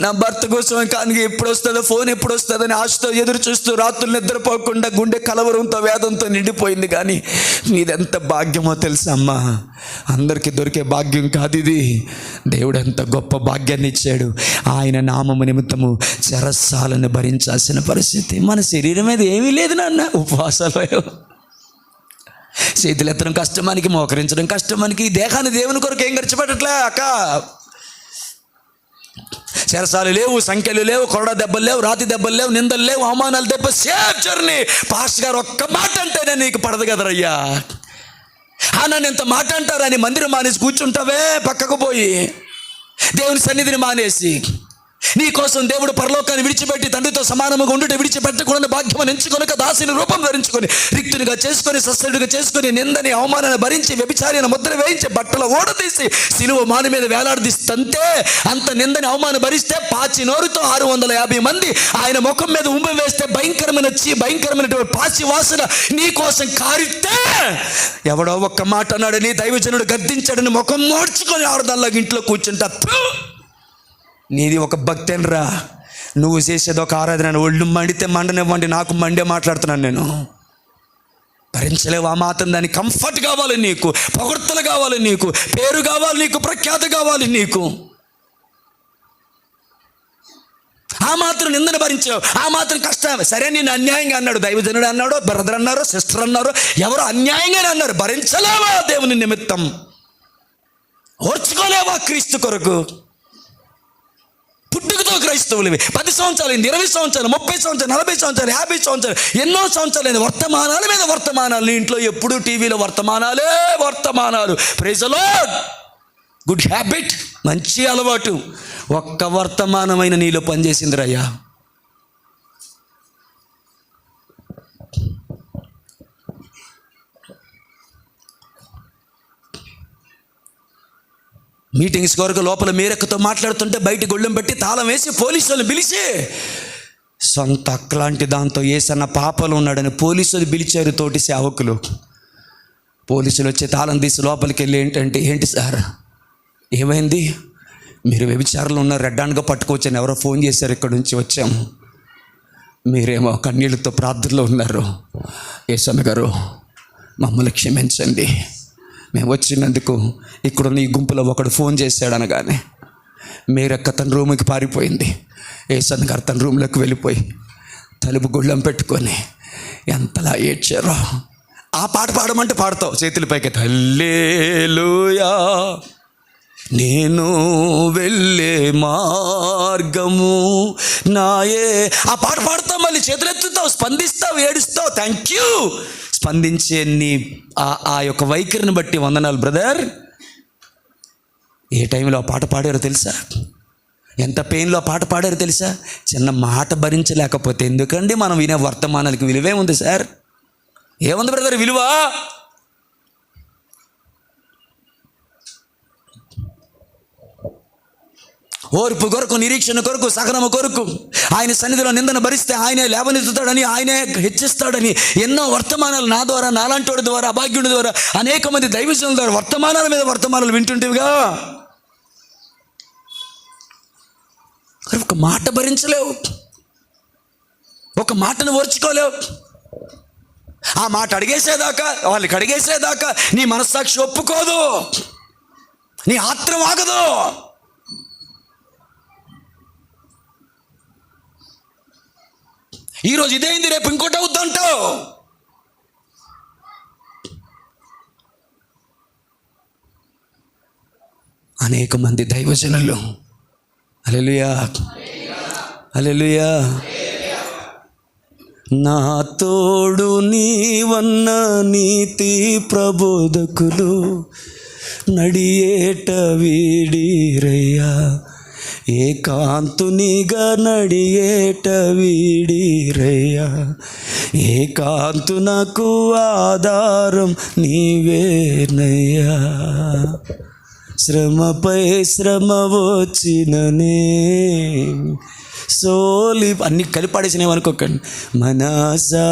నా భర్త కోసం కానీ ఎప్పుడు వస్తుందో, ఫోన్ ఎప్పుడు వస్తుందని ఆశతో ఎదురు చూస్తూ రాత్రులు నిద్రపోకుండా గుండె కలవరంతో వేదంతో నిండిపోయింది. కానీ మీదెంత భాగ్యమో తెలుసా అమ్మా. అందరికీ దొరికే భాగ్యం కాదు ఇది. దేవుడు ఎంత గొప్ప భాగ్యాన్ని ఇచ్చాడు. ఆయన నామము నిమిత్తము చెరసాలను భరించాల్సిన పరిస్థితి. మన శరీరం మీద ఏమీ లేదు నాన్న. ఉపవాసాలు, చేతులు ఎత్తడం కష్టమానికి, మోకరించడం కష్టమానికి, ఈ దేహాన్ని దేవుని కొరకు ఏం ఖర్చు పెట్టట్లే అక్క. చెరసాలు లేవు, సంఖ్యలు లేవు, కొరడ దెబ్బలు లేవు, రాతి దెబ్బలు లేవు, నిందలు లేవు, అవమానాలు దెబ్బ, సేఫ్ జర్నీ. పాస్టర్ గారు ఒక్క మాట అంటేనే నీకు పడదు కదరయ్యా. నన్ను ఎంత మాట అంటారని మందిరం మానేసి కూర్చుంటావే పక్కకు పోయి, దేవుని సన్నిధిని మానేసి. నీ కోసం దేవుడు పరలోకాన్ని విడిచిపెట్టి తండ్రితో సమానముగా ఉండుట విడిచిపెట్టకూడని భాగ్యమని ఎంచుకొనక దాసిని రూపం ధరించుకొని రిక్తునిగా చేసుకొని సస్యుడిగా చేసుకొని నిందని అవమానాన్ని భరించి వ్యభిచారిని ముద్ర వేయించి బట్టలు ఓడదీసి సిలువ మాని మీద వేలాడదీస్తంతే అంత నిందని అవమానం భరిస్తే పాచి నోరుతో 650 మంది ఆయన ముఖం మీద ఉమ్మి వేస్తే భయంకరమైన పాచి వాసన నీ కోసం కారితే ఎవడో ఒక్క మాట అన్నాడని దైవజనుడు గద్దించాడని ముఖం మోడ్చుకొని ఆరుదల్లాగా ఇంట్లో కూర్చుంటా. నీది ఒక భక్తేనరా, నువ్వు చేసేది ఒక ఆరాధన. ఒళ్ళు మండితే మండనివ్వండి, నాకు మండే మాట్లాడుతున్నాను నేను. భరించలేవు ఆ మాత్రం. దానికి కంఫర్ట్ కావాలి నీకు, పొగడ్తలు కావాలి నీకు, పేరు కావాలి నీకు, ప్రఖ్యాతి కావాలి నీకు. ఆ మాత్రం నిందను భరించావు, ఆ మాత్రం కష్టం. సరే నేను అన్యాయంగా అన్నాడు దైవజనుడు అన్నాడు, బ్రదర్ అన్నారు, సిస్టర్ అన్నారు, ఎవరు అన్యాయంగానే అన్నారు. భరించలేవా దేవుని నిమిత్తం? ఓర్చుకోలేవా క్రీస్తు కొరకు? పుట్టుకతో క్రైస్తవులవి 10 సంవత్సరాలు, 20 సంవత్సరాలు, 30 సంవత్సరాలు, 40 సంవత్సరాలు, 50 సంవత్సరాలు, ఎన్నో సంవత్సరాలు వర్తమానాల మీద వర్తమానాలు. నీ ఇంట్లో ఎప్పుడు టీవీలో వర్తమానాలు. Praise the Lord. Good habit, మంచి అలవాటు. ఒక్క వర్తమానమైన నీలో పనిచేసింది రయ్యా. మీటింగ్స్ కొరకు లోపల మీరెక్కతో మాట్లాడుతుంటే బయట గొళ్ళెం పెట్టి తాళం వేసి పోలీసులను పిలిచి, సొంత అక్కలాంటి దాంతో ఏసన్న పాపలు ఉన్నాడని పోలీసులు పిలిచారు తోటి సేవకులు. పోలీసులు వచ్చి తాళం తీసి లోపలికి వెళ్ళి ఏంటి సార్ ఏమైంది? మీరు వ్యభిచారంలో ఉన్న రెడ్డాన్గా పట్టుకోవచ్చని ఎవరో ఫోన్ చేశారు, ఇక్కడ నుంచి వచ్చాము. మీరేమో కన్నీళ్ళతో ప్రార్థనలో ఉన్నారు. ఏసన్న గారు మమ్మల్ని క్షమించండి, మేము వచ్చినందుకు ఇక్కడున్న ఈ గుంపులో ఒకడు ఫోన్ చేశాడు అనగానే మీరక్క తన రూమ్కి పారిపోయింది. ఏసన్న గారు తన రూమ్లోకి వెళ్ళిపోయి తలుపు గుళ్ళం పెట్టుకొని ఎంతలా ఏడ్చారో. ఆ పాట పాడమంటే పాడతావు, చేతుల పైకి హల్లెలూయా నేను వెళ్ళే మార్గము నాయే. ఆ పాట పాడతావు, మళ్ళీ చేతులు ఎత్తుతావు, స్పందిస్తావు, ఏడుస్తావు, థ్యాంక్ యూ. స్పందించే నీ ఆ యొక్క వైఖరిని బట్టి వందనాలు బ్రదర్. ఏ టైంలో ఆ పాట పాడారో తెలుసా? ఎంత పెయిన్లో పాట పాడారో తెలుసా? చిన్న మాట భరించలేకపోతే ఎందుకండి మనం వినే వర్తమానానికి విలువే ఉంది సార్? ఏముంది బ్రదర్ విలువ? ఓర్పు కొరకు, నిరీక్షణ కొరకు, సహనము కొరకు, ఆయన సన్నిధిలో నిందన భరిస్తే ఆయనే లేవనెత్తుతాడని, ఆయనే హెచ్చిస్తాడని ఎన్నో వర్తమానాలు నా ద్వారా, నాలాంటి వాడి ద్వారా, అభాగ్యుడి ద్వారా, అనేక మంది దైవజనుల ద్వారా వర్తమానాల మీద వర్తమానాలు వింటుంటేవిగా. ఒక మాట భరించలేవు. ఒక మాటను ఓర్చుకోలేవు. ఆ మాట అడిగేసేదాకా, వాళ్ళకి అడిగేసేదాకా నీ మనస్సాక్షి ఒప్పుకోదు, నీ ఆత్రం ఆగదు. ఈరోజు ఇదేంది, రేపు ఇంకోటి అవుద్దంటావు. అనేక మంది దైవజనులు, హల్లెలూయా హల్లెలూయా, నా తోడు నీవన్న నీతి ప్రబోధకులు నడియేట వీడిరయ్యా, ఏకాంతునిగా నడియేట వీడిరయ్యా, ఏకాంతునకు ఆధారం నీవేనయ్యా. శ్రమపై శ్రమ వచ్చిననే సోలి అన్ని కలిపాడేసినవి అనుకోకండి. మనసా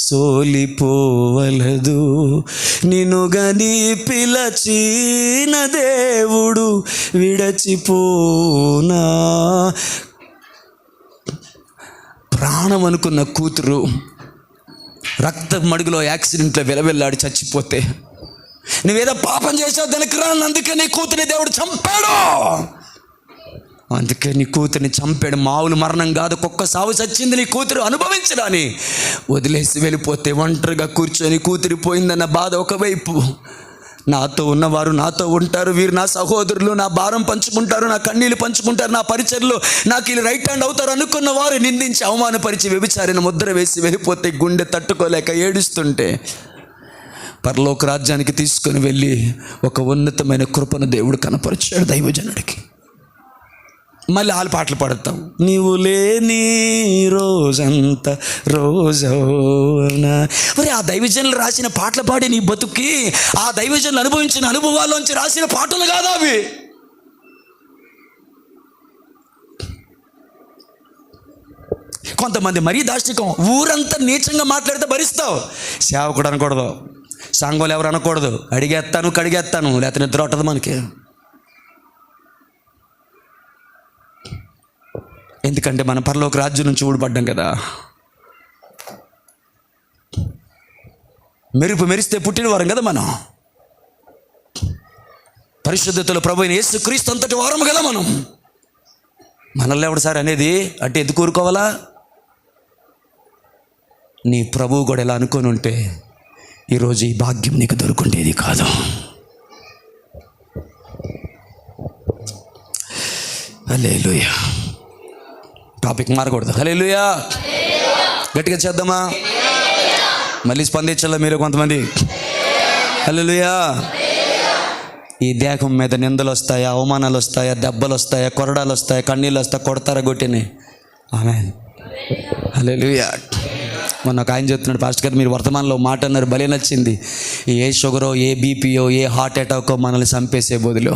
సోలిపోవలదు, నిన్ను గని పిలచిన దేవుడు విడచిపోనా. ప్రాణం అనుకున్న కూతురు రక్త మడుగులో యాక్సిడెంట్లో వెలవెల్లాడి చచ్చిపోతే, నువ్వేదో పాపం చేసావు దానికి రాను, అందుకే నీ కూతురిని దేవుడు చంపాడు, అందుకే నీ కూతురిని చంపాడు. మామూలు మరణం కాదు, కుక్క సావు చచ్చింది నీ కూతురు అనుభవించడాని. వదిలేసి వెళ్ళిపోతే ఒంటరిగా కూర్చొని కూతురి పోయిందన్న బాధ ఒకవైపు, నాతో ఉన్నవారు నాతో ఉంటారు, వీరు నా సహోదరులు, నా భారం పంచుకుంటారు, నా కన్నీళ్ళు పంచుకుంటారు, నా పరిచర్లు నాకు వీళ్ళు రైట్ హ్యాండ్ అవుతారు అనుకున్న వారు నిందించి అవమానపరిచి వ్యభిచారిన ముద్ర వేసి వెళ్ళిపోతే గుండె తట్టుకోలేక ఏడుస్తుంటే, పరలోక రాజ్యానికి తీసుకొని వెళ్ళి ఒక ఉన్నతమైన కృపను దేవుడు కనపరిచాడు దైవజనుడికి. మళ్ళీ వాళ్ళు పాటలు పాడతాం, నీవు లేని రోజంతా రోజవునా. మరి ఆ దైవజనులు రాసిన పాటలు పాడి నీ బతుకి, ఆ దైవజనులు అనుభవించిన అనుభవాల్లోంచి రాసిన పాటలు కాదా అవి? కొంతమంది మరీ దాష్టికం, ఊరంతా నీచంగా మాట్లాడితే భరిస్తావు, సేవకుడు అనకూడదు, సాంగోలు ఎవరు అనకూడదు, అడిగేస్తాను కడిగేస్తాను, లేకపోతే నిద్ర ఉంటుంది మనకి. ఎందుకంటే మన పరలోక రాజ్యం నుంచి ఊడిపడ్డాం కదా. మెరుపు మెరిస్తే పుట్టిన వారం కదా మనం, పరిశుద్ధతలో ప్రభు అయిన యేసుక్రీస్తు అంతటి వారం కదా మనం. మనల్ని ఎవడు సార్ అనేది అంటే ఎందుకు ఊరుకోవాలా? నీ ప్రభువు కూడా ఎలా అనుకొని ఉంటే ఈరోజు ఈ భాగ్యం నీకు దొరుకుంటేది కాదు. హల్లెలూయా. టాపిక్ మారకూడదు. హల్లెలూయా. గట్టిగా చేద్దామా? మళ్ళీ స్పందించాలా మీరు కొంతమంది? హల్లెలూయా. ఈ దేహం మీద నిందలు వస్తాయా, అవమానాలు వస్తాయా, దెబ్బలు వస్తాయా, కొరడాలు వస్తాయా, కన్నీళ్ళు వస్తాయా, కొడతారా కొట్టిని? ఆమేన్. హల్లెలూయా. మొన్న ఒక ఆయన చెప్తున్నాడు, పాస్టర్ గారు మీరు వర్తమానంలో మాట అన్నారు, భలే నచ్చింది. ఏ షుగరో, ఏ బీపీయో, ఏ హార్ట్ అటాకో మనల్ని చంపేసే బదులు,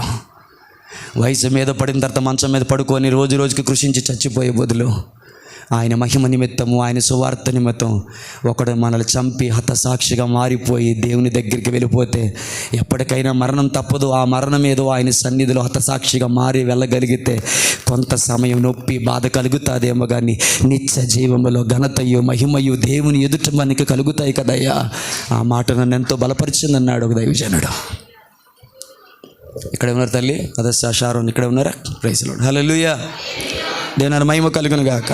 వయసు మీద పడిన తర్వాత మంచం మీద పడుకొని రోజు రోజుకి కృషించి చచ్చిపోయే బదులు, ఆయన మహిమ నిమిత్తము, ఆయన సువార్త నిమిత్తం ఒకడు మనల్ని చంపి హతసాక్షిగా మారిపోయి దేవుని దగ్గరికి వెళ్ళిపోతే ఎప్పటికైనా మరణం తప్పదు. ఆ మరణం ఏదో ఆయన సన్నిధిలో హతసాక్షిగా మారి వెళ్ళగలిగితే కొంత సమయం నొప్పి బాధ కలుగుతుందేమో, కానీ నిత్య జీవములో ఘనతయు మహిమయు దేవుని ఎదుట మనకి కలుగుతాయి కదయ్యా. ఆ మాట నన్ను ఎంతో బలపరిచిందన్నాడు ఒక దైవజనుడు. ఇక్కడ ఉన్నారు తల్లి అదస్సా షారోన్, ఇక్కడ ఉన్నారా? Praise lord. హల్లెలూయా. దేవుని మహిమ కలుగును గాక.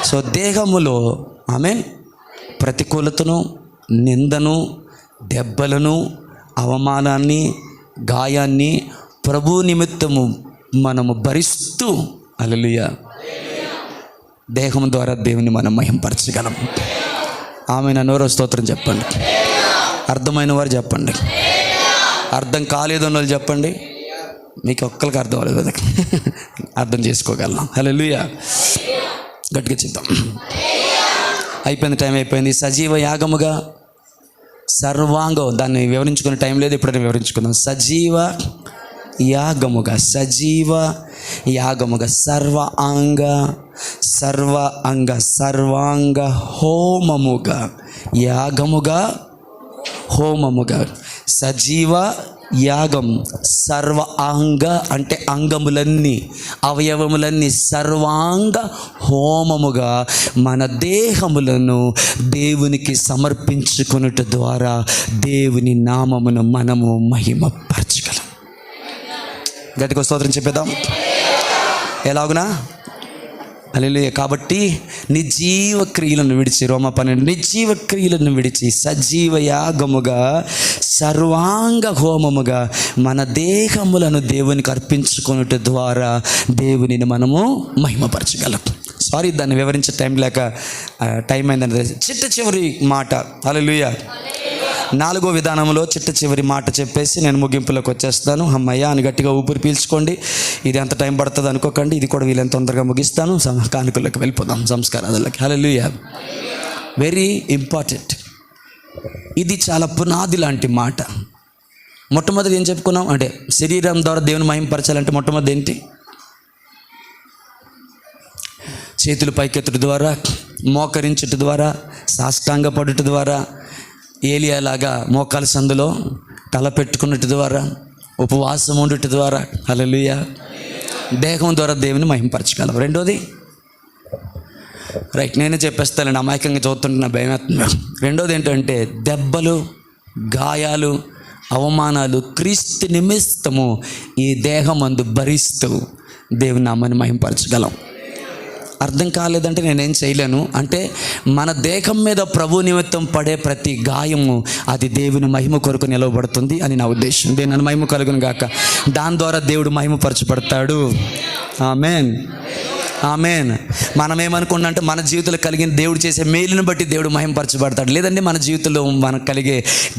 సో దేహములో ఆమేన్ ప్రతికూలతను, నిందను, దెబ్బలను, అవమానాన్ని, గాయాన్ని ప్రభు నిమిత్తము మనము భరిస్తూ, హల్లెలూయా, దేహం ద్వారా దేవుని మనం మహింపరచగలం. ఆమె నోరో స్తోత్రం చెప్పండి. అర్థమైన వారు చెప్పండి, అర్థం కాలేదు అన్న వాళ్ళు చెప్పండి. మీకు ఒక్కరికి అర్థం అవ్వలేదు కదా, అర్థం చేసుకోగలం. హల్లెలూయా. గట్టిగా చెప్తాం. అయిపోయింది, టైం అయిపోయింది. సజీవ యాగముగా సర్వాంగం, దాన్ని వివరించుకునే టైం లేదు, ఇప్పుడైనా వివరించుకుందాం. సజీవ యాగముగా, సజీవ యాగముగా, సర్వాంగ హోమముగా, యాగముగా, హోమముగా, సజీవ యాగం, సర్వాంగ అంటే అంగములన్నీ, అవయవములన్నీ సర్వాంగ హోమముగా మన దేహములను దేవునికి సమర్పించుకొనుట ద్వారా దేవుని నామమును మనము మహిమపరచగలం. గట్టిగా స్తోత్రం చెప్పేద్దాం. ఎలాగునా? హల్లెలూయా. కాబట్టి నిర్జీవ క్రియలను విడిచి, రోమా 12, నిర్జీవ క్రియలను విడిచి సజీవ యాగముగా సర్వాంగ హోమముగా మన దేహములను దేవునికి అర్పించుకున్నట్టు ద్వారా దేవునిని మనము మహిమపరచగలం. సారీ, దాన్ని వివరించే టైం అయిందని చిట్ట చివరి మాట. హల్లెలూయా. 4వ విధానంలో చిట్ట చివరి మాట చెప్పేసి నేను ముగింపులోకి వచ్చేస్తాను. అమ్మయ్య అని గట్టిగా ఊపిరి పీల్చుకోండి. ఇది ఎంత టైం పడుతుంది అనుకోకండి, ఇది కూడా వీళ్ళని తొందరగా ముగిస్తాను. కానుకల్లోకి వెళ్ళిపోదాం, సంస్కారాలకి. హల్లెలూయా. Very important. ఇది చాలా పునాది లాంటి మాట. మొట్టమొదటి ఏం చెప్పుకున్నాం అంటే శరీరం ద్వారా దేవుని మహిమపరచాలంటే మొట్టమొదటి ఏంటి? చేతులు పైకెత్తుట ద్వారా, మోకరించుట ద్వారా, సాష్టాంగ పడుట ద్వారా, ఏలియాలాగా మోకాల సందులో తల పెట్టుకున్నట్టు ద్వారా, ఉపవాసం ఉండుట ద్వారా, హల్లెలూయా, దేహం ద్వారా దేవుని మహిమపరచగలం. రెండోది రైట్, నేనే చెప్పేస్తానండి, అమాయకంగా చదువుతుంటున్న భయమేస్తుంది. రెండోది ఏంటంటే దెబ్బలు, గాయాలు, అవమానాలు క్రీస్తు నిమిత్తము ఈ దేహమందు భరిస్తూ దేవుని నామాన్ని మహిమపరచగలం. అర్థం కాలేదంటే నేనేం చేయలేను. అంటే మన దేహం మీద ప్రభు నిమిత్తం పడే ప్రతి గాయము అది దేవుని మహిమ కొరకు నిలవబడుతుంది అని నా ఉద్దేశం. దేవుని మహిమ కలుగును గాక. దాని ద్వారా దేవుడు మహిమపరచబడతాడు. ఆమేన్, ఆమేన్. మనం ఏమనుకున్నా అంటే మన జీవితంలో కలిగిన దేవుడు చేసే మేలుని బట్టి దేవుడు మహిమపరచబడతాడు. లేదంటే మన జీవితంలో మనకు కలిగే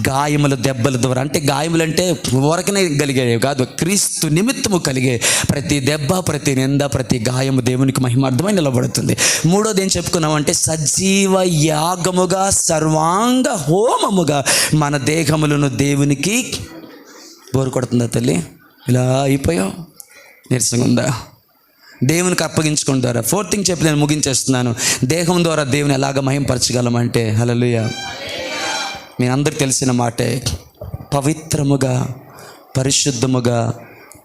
గాయములు, దెబ్బల ద్వారా, అంటే గాయములు అంటే ఊరకనే కలిగేవి కాదు, క్రీస్తు నిమిత్తము కలిగే ప్రతి దెబ్బ, ప్రతి నింద, ప్రతి గాయము దేవునికి మహిమార్థమై నిలబడుతుంది. మూడోది ఏం చెప్పుకున్నామంటే సజీవ యాగముగా సర్వాంగ హోమముగా మన దేహములను దేవునికి బోరు కొడుతుందా తల్లి? ఇలా అయిపోయావు, నీరసంగా ఉందా? దేవునికి అప్పగించుకుంటారా? ఫోర్త్ థింగ్ చెప్పి నేను ముగించేస్తున్నాను. దేహం ద్వారా దేవుని ఎలాగ మహిమపరచగలమంటే, హల్లెలూయా, మీ అందరికి తెలిసిన మాటే, పవిత్రముగా పరిశుద్ధముగా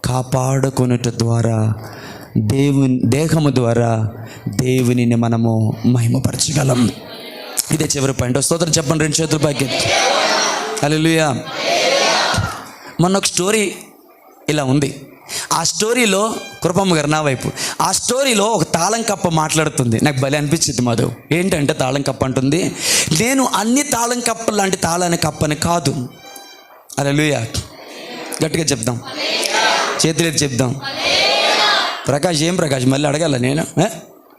కాపాడుకొనుట ద్వారా దేహము ద్వారా దేవునిని మనము మహిమపరచగలం. ఇదే చివరి పాయింట్. స్తోత్రం చెప్పండి, 2 చేతుల పైకి. హల్లెలూయా. మొన్న ఒక స్టోరీ ఇలా ఉంది. ఆ స్టోరీలో కృపమ్మ గారు నా వైపు, ఆ స్టోరీలో ఒక తాళం కప్ప మాట్లాడుతుంది. నాకు భలే అనిపించింది మాధవ్. ఏంటంటే తాళం కప్ప అంటుంది, నేను అన్ని తాళం కప్ప లాంటి తాళాన్ని కప్పని కాదు. హల్లెలూయా. గట్టిగా చెప్దాం, చేతులెత్తి చెప్దాం. ప్రకాష్, ఏం ప్రకాష్ మళ్ళీ అడగాల నేను?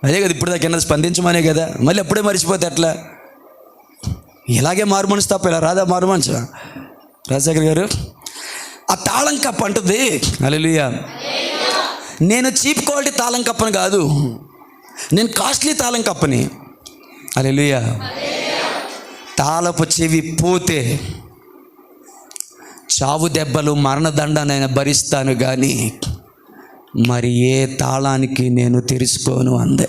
అదే కదా ఇప్పుడు దాకా కింద స్పందించమనే కదా, మళ్ళీ ఎప్పుడే మర్చిపోతే ఎట్లా? ఇలాగే మారు మనసు తప్ప ఇలా రాదా మారు మనసు? రాజశేఖర్ గారు, ఆ తాళం కప్ప అంటుంది, హల్లెలూయా, నేను చీప్ క్వాలిటీ తాళం కప్పని కాదు, నేను కాస్ట్లీ తాళం కప్పని. హల్లెలూయా. తాళపు చెవి పోతే చావు దెబ్బలు, మరణదండనైనా భరిస్తాను కానీ మరి ఏ తాళానికి నేను తెరుచుకోను అందే.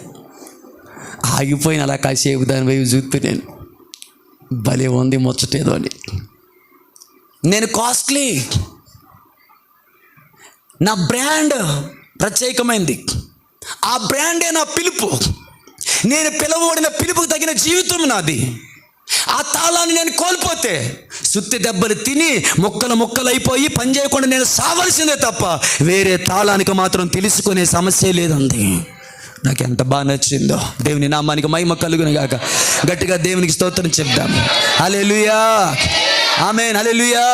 ఆగిపోయిన అలా కాసేపు దాని వైపు చూస్తూ నేను భలే ఉంది ముచ్చటేదో అని. నేను కాస్ట్లీ, నా బ్రాండ్ ప్రత్యేకమైంది, ఆ బ్రాండే నా పిలుపు, నేను పిలవబడిన పిలుపుకు తగిన జీవితం నాది. ఆ తాళాన్ని నేను కోల్పోతే సుత్తి దెబ్బలు తిని ముక్కలు ముక్కలు అయిపోయి పని చేయకుండా నేను సావలసిందే తప్ప వేరే తాళానికి మాత్రం తెలుసుకునే సమస్య లేదండి. నాకు ఎంత బాగా నచ్చిందో. దేవుని నామానికి మహిమ కలుగును గాక. గట్టిగా దేవునికి స్తోత్రం చెప్దాం. హల్లెలూయా, ఆమేన్, హల్లెలూయా.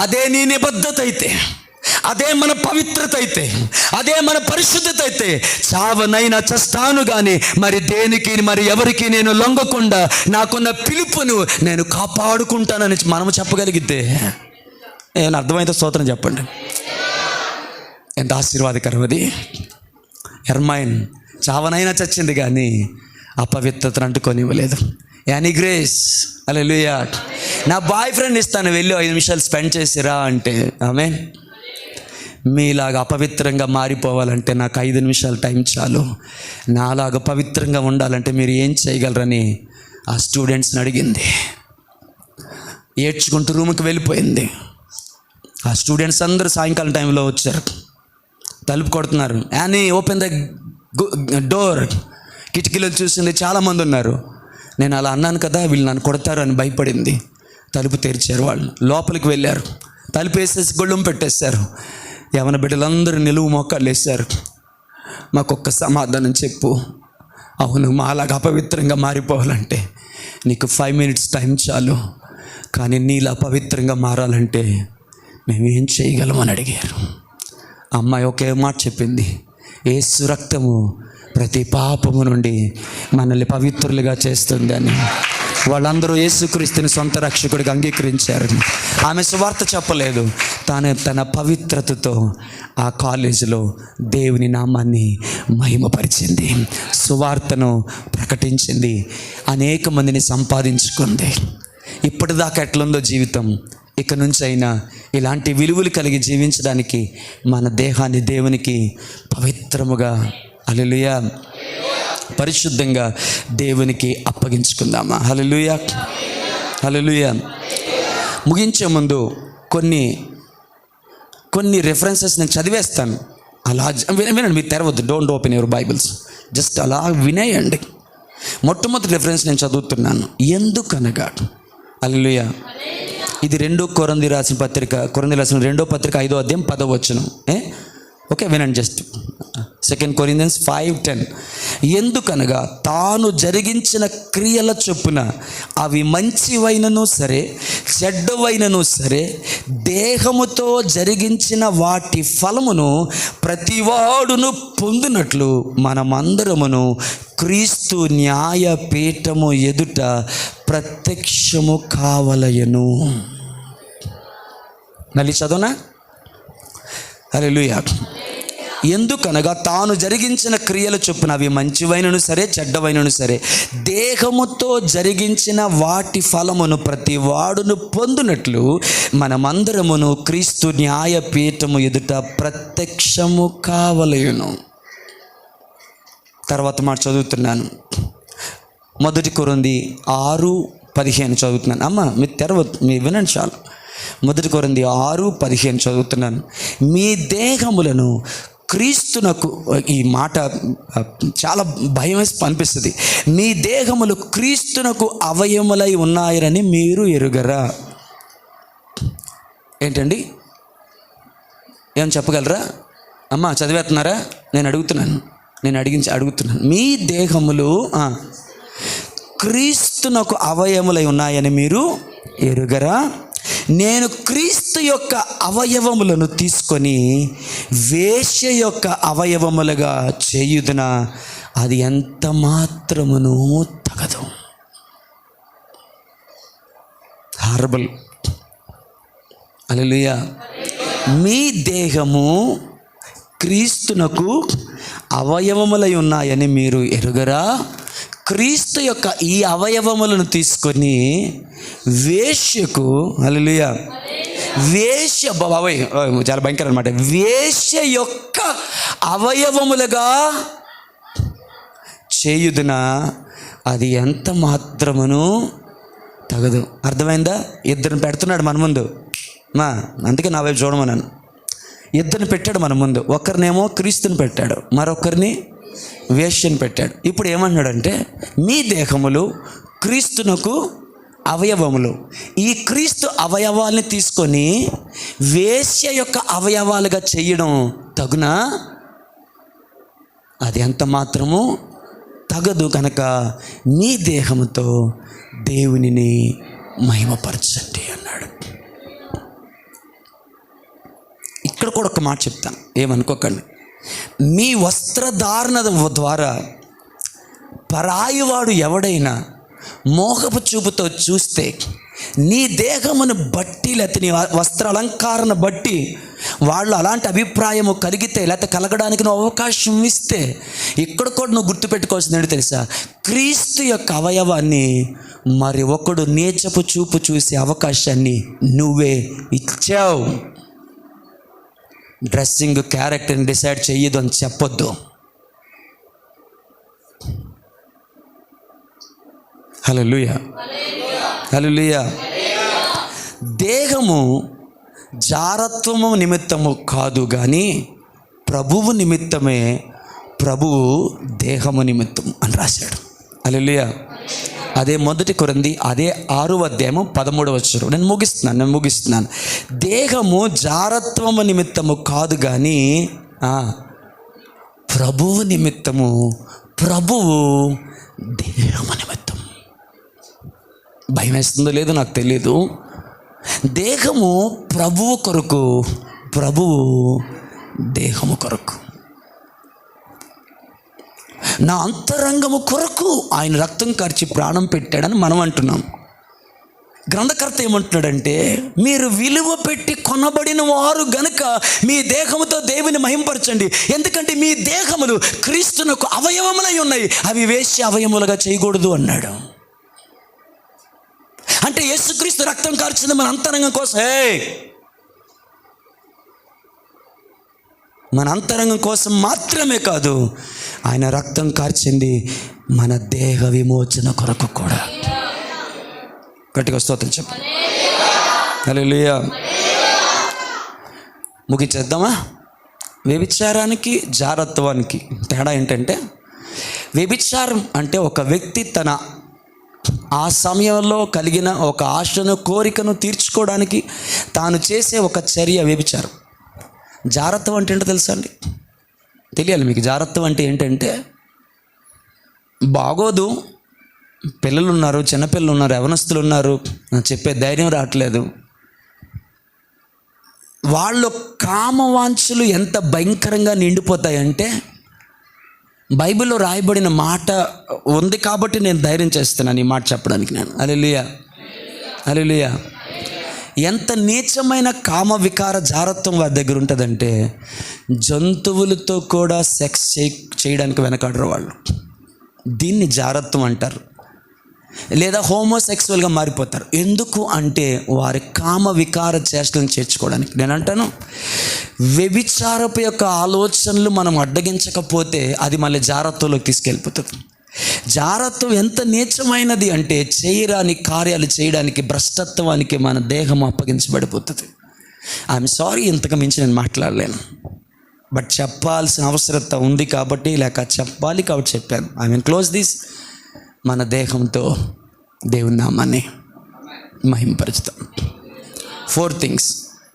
అదే నీ నిబద్ధత అయితే, అదే మన పవిత్రత అయితే, అదే మన పరిశుద్ధత అయితే చావనైనా చస్తాను కానీ మరి దేనికి మరి ఎవరికి నేను లొంగకుండా నాకున్న పిలుపును నేను కాపాడుకుంటానని మనము చెప్పగలిగితే ఏమైనా అర్థమైతే స్తోత్రం చెప్పండి. ఎంత ఆశీర్వాదకరం అది. హెర్మైన్ చావనైనా చచ్చింది కానీ అపవిత్రతను అంటుకొనివ్వలేదు. యానీ గ్రేస్, హల్లెలూయా. నా బాయ్ ఫ్రెండ్ ఇస్తాను, వెళ్ళి 5 నిమిషాలు స్పెండ్ చేసిరా అంటే, ఆమేన్. మీలాగా అపవిత్రంగా మారిపోవాలంటే నాకు 5 నిమిషాలు టైం చాలు. నాలాగా పవిత్రంగా ఉండాలంటే మీరు ఏం చేయగలరని ఆ స్టూడెంట్స్ని అడిగింది. ఏడ్చుకుంటూ రూమ్కి వెళ్ళిపోయింది. ఆ స్టూడెంట్స్ అందరూ సాయంకాలం టైంలో వచ్చారు, తలుపు కొడుతున్నారు. Annie open the door. కిటికీలో చూసింది, చాలామంది ఉన్నారు. నేను అలా అన్నాను కదా, వీళ్ళు నన్ను కొడతారు అని భయపడింది. తలుపు తెరిచారు. వాళ్ళు లోపలికి వెళ్ళారు, తలుపు వేసేసి గొళ్ళెం పెట్టేశారు. యవన బిడ్డలందరూ నిలువు మోకాళ్ళు వేశారు. మాకొక్క సమాధానం చెప్పు, అవును మాలాగా అపవిత్రంగా మారిపోవాలంటే నీకు 5 minutes టైం చాలు, కానీ నీలా పవిత్రంగా మారాలంటే మేమేం చేయగలమని అడిగారు. అమ్మాయి ఒకే మాట చెప్పింది, యేసు రక్తము ప్రతి పాపము నుండి మనల్ని పవిత్రులుగా చేస్తుంది అని. వాళ్ళందరూ యేసుక్రీస్తుని సొంత రక్షకుడిగా అంగీకరించారు. ఆమె సువార్త చెప్పలేదు, తన పవిత్రతతో ఆ కాలేజీలో దేవుని నామాన్ని మహిమపరిచింది, సువార్తను ప్రకటించింది, అనేక మందిని సంపాదించుకుంది. ఇప్పటిదాకా ఎట్లుందో జీవితం, ఇక నుంచి అయినా ఇలాంటి విలువలు కలిగి జీవించడానికి మన దేహాన్ని దేవునికి పవిత్రముగా, హల్లెలూయా, పరిశుద్ధంగా దేవునికి అప్పగించుకుందామా. హల్లెలూయా, హల్లెలూయా. ముగించే ముందు కొన్ని రెఫరెన్సెస్ నేను చదివేస్తాను. అలా వినండి, మీరు తెరవద్దు, don't open your Bibles, just అలా వినేయండి. మొట్టమొదటి రెఫరెన్స్ నేను చదువుతున్నాను. ఎందుకనగా, హల్లెలూయా, ఇది 2 కొరింథీ రాసిన పత్రిక, కొరింథీ రాసిన 2వ పత్రిక 5వ అధ్యాయం 10వ వచనం. ఓకే, వినండి. Just 2 Corinthians 5:10. ఎందుకనగా తాను జరిగించిన క్రియల చొప్పున అవి మంచివైనను సరే చెడ్డవైనను సరే దేహముతో జరిగించిన వాటి ఫలమును ప్రతివాడును పొందినట్లు మనమందరమును క్రీస్తు న్యాయపీఠము ఎదుట ప్రత్యక్షము కావలయను. మళ్ళీ చదవనా? హల్లెలూయా. ఎందుకనగా తాను జరిగించిన క్రియల చొప్పున అవి మంచివైనను సరే చెడ్డవైనను సరే దేహముతో జరిగించిన వాటి ఫలమును ప్రతి వాడును పొందునట్లు మనమందరమును క్రీస్తు న్యాయపీఠము ఎదుట ప్రత్యక్షము కావలయును. తర్వాత మాట చదువుతున్నాను, 1 కొరింథీ 6:15 చదువుతున్నాను. అమ్మ మీరు తెరవద్దు, మీరు వినండి చాలు. 1 కొరింథీ 6:15 చదువుతున్నాను. మీ దేహములను క్రీస్తునకు, ఈ మాట చాలా భయం వేసి అనిపిస్తుంది. మీ దేహములు క్రీస్తునకు అవయములై ఉన్నాయని మీరు ఎరుగరా? ఏంటండి, ఏం చెప్పగలరా? అమ్మ చదివేస్తున్నారా? నేను అడుగుతున్నాను. మీ దేహములు క్రీస్తునకు అవయములై ఉన్నాయని మీరు ఎరుగరా? నేను క్రీస్తు యొక్క అవయవములను తీసుకొని వేశ్య యొక్క అవయవములుగా చేయుదునా? అది ఎంత మాత్రమును తగదు. హారబుల్. హల్లెలూయా. మీ దేహము క్రీస్తునకు అవయవములై ఉన్నాయని మీరు ఎరుగరా? క్రీస్తు యొక్క ఈ అవయవములను తీసుకొని వేశ్యకు, హల్లెలూయా, వేశ్య, బాబాయ్ చాలా భయంకరం అన్నమాట, వేశ్య యొక్క అవయవములుగా చేయుదునా? అది ఎంత మాత్రమును తగదు. అర్థమైందా? ఇద్దరిని పెడుతున్నాడు మన ముందు, అందుకే నా వైపు చూడమన్నాను. ఇద్దరిని పెట్టాడు మన ముందు. ఒకరినేమో క్రీస్తుని పెట్టాడు, మరొకరిని వేశ్యను పెట్టాడు. ఇప్పుడు ఏమన్నాడంటే మీ దేహములు క్రీస్తునకు అవయవములు. ఈ క్రీస్తు అవయవాల్ని తీసుకొని వేశ్య యొక్క అవయవాలుగా చేయడం తగునా? అది ఎంత మాత్రము తగదు. కనుక మీ దేహముతో దేవునిని మహిమపరచండి అన్నాడు. ఇక్కడ కూడా ఒక మాట చెప్తాను, ఏమనుకోకండి. మీ వస్త్రధారణ ద్వారా పరాయివాడు ఎవడైనా మోహపు చూపుతో చూస్తే నీ దేహమును బట్టి లేకపోతే నీ వస్త్ర అలంకారణ బట్టి వాళ్ళు అలాంటి అభిప్రాయము కలిగితే లేకపోతే కలగడానికి నువ్వు అవకాశం ఇస్తే, ఇక్కడ కూడా నువ్వు గుర్తుపెట్టుకోవాల్సింది ఏంటో తెలుసా? క్రీస్తు యొక్క అవయవాన్ని మరి ఒకడు నీచపు చూపు చూసే అవకాశాన్ని నువ్వే ఇచ్చావు. డ్రెస్సింగ్ క్యారెక్టర్ని డిసైడ్ చెయ్యదు అని చెప్పొద్దు. హల్లెలూయా, హల్లెలూయా. దేహము జారత్వము నిమిత్తము కాదు కానీ ప్రభువు నిమిత్తమే, ప్రభువు దేహము నిమిత్తం అని రాశాడు. హల్లెలూయా. అదే 1 కొరింథీ అదే 6వ అధ్యాయము 13వ వచనం. నేను ముగిస్తున్నాను. దేహము జారత్వము నిమిత్తము కాదు కానీ ప్రభువు నిమిత్తము, ప్రభువు దేహము నిమిత్తం. భయం వేస్తుందో లేదో నాకు తెలియదు. దేహము ప్రభువు కొరకు, ప్రభువు దేహము కొరకు. నా అంతరంగము కొరకు ఆయన రక్తం కార్చి ప్రాణం పెట్టాడని మనం అంటున్నాం. గ్రంథకర్త ఏమంటున్నాడంటే, మీరు విలువ పెట్టి కొనబడిన వారు గనుక మీ దేహముతో దేవుని మహింపరచండి. ఎందుకంటే మీ దేహములు క్రీస్తునకు అవయవములై ఉన్నాయి, అవి వేశ్య అవయములుగా చేయకూడదు అన్నాడు. అంటే యేసుక్రీస్తు రక్తం కార్చింది మన అంతరంగం కోసం. మన అంతరంగం కోసం మాత్రమే కాదు, ఆయన రక్తం కార్చింది మన దేహ విమోచన కొరకు కూడా. గట్టిగా స్తోత్రం చెప్పండి. హల్లెలూయా. ముగించేద్దామా? వ్యభిచారానికి జారత్వానికి తేడా ఏంటంటే, వ్యభిచారం అంటే ఒక వ్యక్తి తన ఆ సమయంలో కలిగిన ఒక ఆశను, కోరికను తీర్చుకోవడానికి తాను చేసే ఒక చర్య వ్యభిచారం. జారత్వం అంటే ఏంటో తెలుసా అండి? తెలియాలి మీకు. జారత్వం అంటే ఏంటంటే, బాగోదు, పిల్లలు ఉన్నారు, చిన్నపిల్లలు ఉన్నారు, యవనస్తులు ఉన్నారు, చెప్పే ధైర్యం రావట్లేదు, వాళ్ళు కామవాంఛలు ఎంత భయంకరంగా నిండిపోతాయంటే, బైబిల్లో రాయబడిన మాట ఉంది కాబట్టి నేను ధైర్యం చేస్తున్నాను ఈ మాట చెప్పడానికి. నేను హల్లెలూయా, హల్లెలూయా. ఎంత నీచమైన కామ వికార జారత్వం వారి దగ్గర ఉంటుందంటే, జంతువులతో కూడా సెక్స్ చేయడానికి వెనకాడరు వాళ్ళు. దీన్ని జారత్వం అంటారు. లేదా హోమోసెక్సువల్గా మారిపోతారు. ఎందుకు అంటే వారి కామ వికార చేష్టలను చేర్చుకోవడానికి. నేను అంటాను, వ్యభిచారపు యొక్క ఆలోచనలు మనం అడ్డగించకపోతే అది మళ్ళీ జారత్వంలోకి తీసుకెళ్ళిపోతుంది. జారత్వం ఎంత నీచమైనది అంటే, చేయరాని కార్యాలు చేయడానికి, భ్రష్టత్వానికి మన దేహం అప్పగించబడిపోతుంది. ఐఎమ్ సారీ, ఇంతకు మించి నేను మాట్లాడలేను. బట్ చెప్పాల్సిన అవసరత ఉంది కాబట్టి, లేక చెప్పాలి కాబట్టి చెప్పాను. I mean close this. మన దేహంతో దేవుని నామాన్ని మహింపరుచుతాం. 4 థింగ్స్.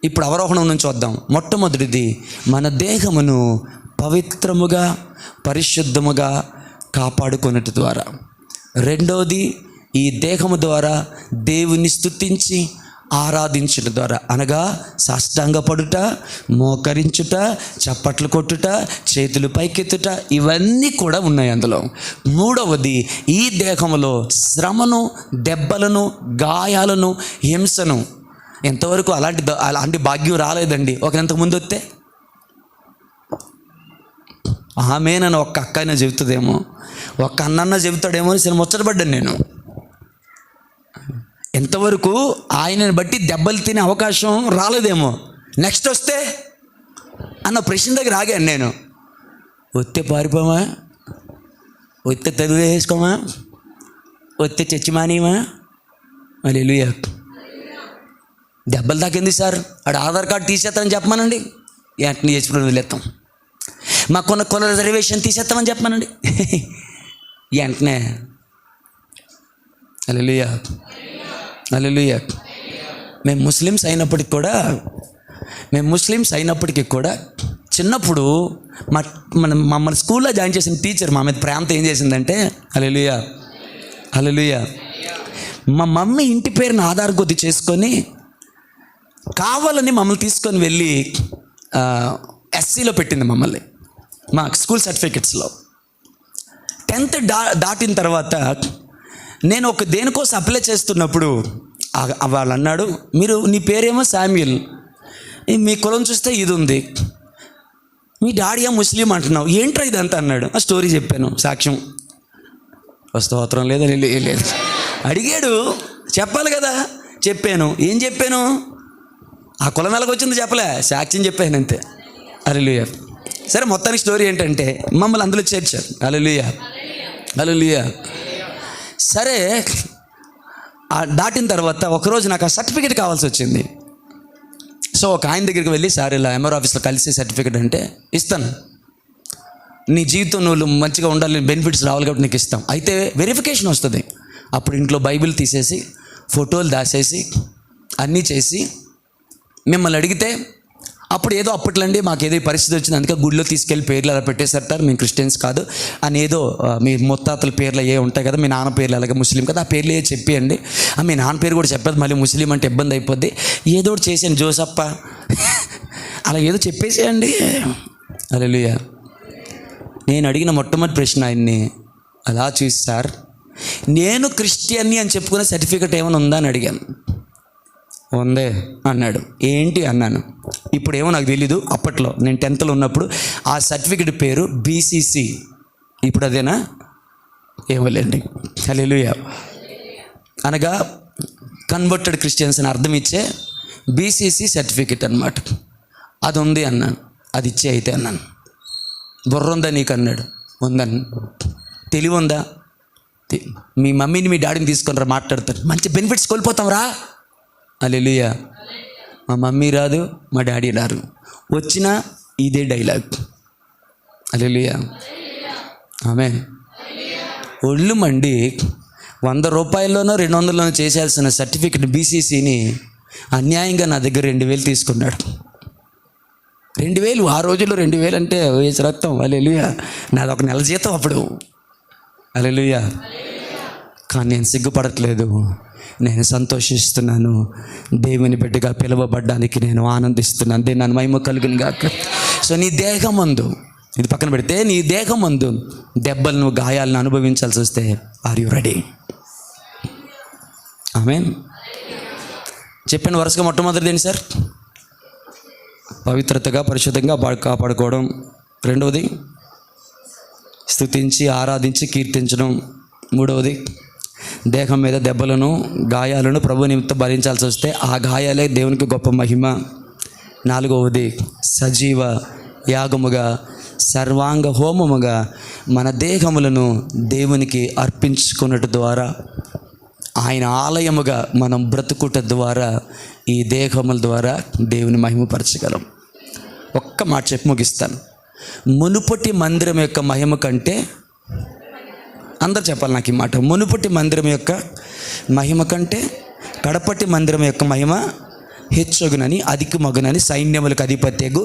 ఇప్పుడు అవరోహణం నుంచి వద్దాం. మొట్టమొదటిది, మన దేహమును పవిత్రముగా, పరిశుద్ధముగా కాపాడుకొనుట ద్వారా. రెండవది, ఈ దేహము ద్వారా దేవుని స్తుతించి ఆరాధించుట ద్వారా, అనగా సాష్టాంగపడుట, మోకరించుట, చప్పట్లు కొట్టుట, చేతులు పైకెత్తుట, ఇవన్నీ కూడా ఉన్నాయి అందులో. మూడవది, ఈ దేహంలో శ్రమను, దెబ్బలను, గాయాలను, హింసను. ఎంతవరకు అలాంటి భాగ్యం రాలేదండి. ఇంతకు ముందు వస్తే ఆమెనని ఒక్క అక్కైనా చెబుతుందేమో, ఒక్క అన్నన్న చెబుతాడేమో అని ముచ్చటపడ్డాను నేను. ఎంతవరకు ఆయనను బట్టి దెబ్బలు తినే అవకాశం రాలేదేమో, నెక్స్ట్ వస్తే అన్న ప్రశ్న దగ్గర ఆగాను నేను. వస్తే పారిపోమా, వస్తే తదువు వేసుకోమా, వస్తే చచ్చి మానేమా. హల్లెలూయా. దెబ్బలు తాకింది సార్, ఆడు ఆధార్ కార్డు తీసేస్తామని చెప్పమానండి, వెంటనే చేసుకుని వదిలేస్తాం. మాకున్న కుల రిజర్వేషన్ తీసేస్తామని చెప్పమానండి, వెంటనే. హల్లెలూయా, హల్లెలూయా. మేము ముస్లిమ్స్ అయినప్పటికీ కూడా చిన్నప్పుడు మమ్మల్ని స్కూల్లో జాయిన్ చేసిన టీచర్ మా మీద ప్రేమతో ఏం చేసిందంటే, హల్లెలూయా, హల్లెలూయా, మా మమ్మీ ఇంటి పేరుని ఆధార్ కొద్ది చేసుకొని కావాలని మమ్మల్ని తీసుకొని వెళ్ళి ఎస్సీలో పెట్టింది మమ్మల్ని, మా స్కూల్ సర్టిఫికెట్స్లో. 10th దాటిన తర్వాత నేను దేనికోసం అప్లై చేస్తున్నప్పుడు వాళ్ళు అన్నాడు, నీ పేరేమో శామ్యుల్, మీ కులం చూస్తే ఇది ఉంది, మీ డాడీ ముస్లిం అంటున్నావు, ఏంట్రా ఇదంతా అన్నాడు. ఆ స్టోరీ చెప్పాను, సాక్ష్యం. స్తోత్రం లేదా? లేదు. అడిగాడు, చెప్పాలి కదా, చెప్పాను. ఏం చెప్పాను? ఆ కులం ఎలాగ వచ్చింది చెప్పలే, సాక్ష్యం చెప్పాను అంతే. హల్లెలూయా. సరే, మొత్తానికి స్టోరీ ఏంటంటే మమ్మల్ని అందులో చేర్చారు. హల్లెలూయా, హల్లెలూయా. సరే, దాటిన తర్వాత ఒకరోజు నాకు ఆ సర్టిఫికేట్ కావాల్సి వచ్చింది. సో ఒక ఆయన దగ్గరికి వెళ్ళి, సార్ ఇలా ఎంఆర్ ఆఫీస్లో కలిసి సర్టిఫికేట్ అంటే ఇస్తాను, నీ జీవితం నువ్వు మంచిగా ఉండాలి, బెనిఫిట్స్ రావాలి కాబట్టి నీకు ఇస్తాం. అయితే వెరిఫికేషన్ వస్తుంది. అప్పుడు ఇంట్లో బైబిల్ తీసేసి ఫోటోలు దాసేసి అన్నీ చేసి మిమ్మల్ని అడిగితే అప్పుడు ఏదో అప్పట్లండి మాకు ఏదో పరిస్థితి వచ్చింది, అందుకే గుడిలో తీసుకెళ్ళి పేర్లు అలా పెట్టేశారు, మేము క్రిస్టియన్స్ కాదు అని ఏదో మీ ముత్తాతల పేర్లు ఏ ఉంటాయి కదా, మీ నాన్న పేర్లు అలాగే ముస్లిం కదా, ఆ పేర్లు ఏ చెప్పేయండి, మీ నాన్న పేరు కూడా చెప్పదు, మళ్ళీ ముస్లిం అంటే ఇబ్బంది అయిపోద్ది, ఏదో ఒకటి చేసాను జోసప్ప అలా ఏదో చెప్పేసేయండి. హల్లెలూయా. నేను అడిగిన మొట్టమొదటి ప్రశ్న ఆయన్ని అలా చూసి, సార్ నేను క్రిస్టియన్ని అని చెప్పుకునే సర్టిఫికెట్ ఏమైనా ఉందా అని అడిగాను. ఉందే అన్నాడు. ఏంటి అన్నాను. ఇప్పుడేమో నాకు తెలీదు, అప్పట్లో నేను 10th ఉన్నప్పుడు ఆ సర్టిఫికెట్ పేరు బీసీసీ, ఇప్పుడు అదేనా ఏమోలేండి. హల్లెలూయా. అనగా కన్వర్టెడ్ క్రిస్టియన్స్ అని అర్థం ఇచ్చే బీసీసీ సర్టిఫికెట్ అన్నమాట. అది ఉంది అన్నాను. అది ఇచ్చే అయితే అన్నాను. బుర్ర ఉందా నీకు అన్నాడు. ఉందన్న. తెలివి ఉందా? మీ మమ్మీని మీ డాడీని తీసుకొని రా, మాట్లాడతారు, మంచి బెనిఫిట్స్ కోల్పోతాం రా. హల్లెలూయా. మా మమ్మీ రాదు, మా డాడీ రారు, వచ్చినా ఇదే డైలాగ్. హల్లెలూయా. ఆమేన్. ఒళ్ళు మండి 100 రూపాయల్లోనో 200లోనో చేసేయాల్సిన సర్టిఫికెట్ బీసీసీని అన్యాయంగా నా దగ్గర 2000 తీసుకున్నాడు. 2000 ఆ రోజుల్లో 2000 అంటే వేసి రక్తం. హల్లెలూయా. నాది ఒక నెల జీతం అప్పుడు. హల్లెలూయా. కానీ నేను సిగ్గుపడట్లేదు, నేను సంతోషిస్తున్నాను, దేవుని బిడ్డగా పిలువబడ్డానికి నేను ఆనందిస్తున్నాను. దేని నన్ను మహిమ కలుగును గాక. సో నీ దేహమందు, ఇది పక్కన పెడితే, నీ దేహమందు దెబ్బలను గాయాలను అనుభవించాల్సి వస్తే ఆర్ యు రెడీ? ఆమేన్. చెప్పాను వరుసగా. మొట్టమొదటిది ఏంటి సార్? పవిత్రతగా పరిశుద్ధంగా కాపాడుకోవడం. రెండవది స్తుతించి ఆరాధించి కీర్తించడం. మూడవది దేహం మీద దెబ్బలను గాయాలను ప్రభు నిమిత్తం భరించాల్సి వస్తే ఆ గాయాలే దేవునికి గొప్ప మహిమ. నాలుగవది సజీవ యాగముగా సర్వాంగ హోమముగా మన దేహములను దేవునికి అర్పించుకున్నట్టు ద్వారా, ఆయన ఆలయముగా మనం బ్రతుకుట ద్వారా ఈ దేహముల ద్వారా దేవుని మహిమపరచగలం. ఒక్క మాట చెప్పి ముగిస్తాను. మునుపటి మందిరం యొక్క మహిమ కంటే, అందరు చెప్పాలి నాకు ఈ మాట, మునుపటి మందిరం యొక్క మహిమ కంటే కడపటి మందిరం యొక్క మహిమ హెచ్చగునని అధికమగునని సైన్యములకు అధిపత్యగు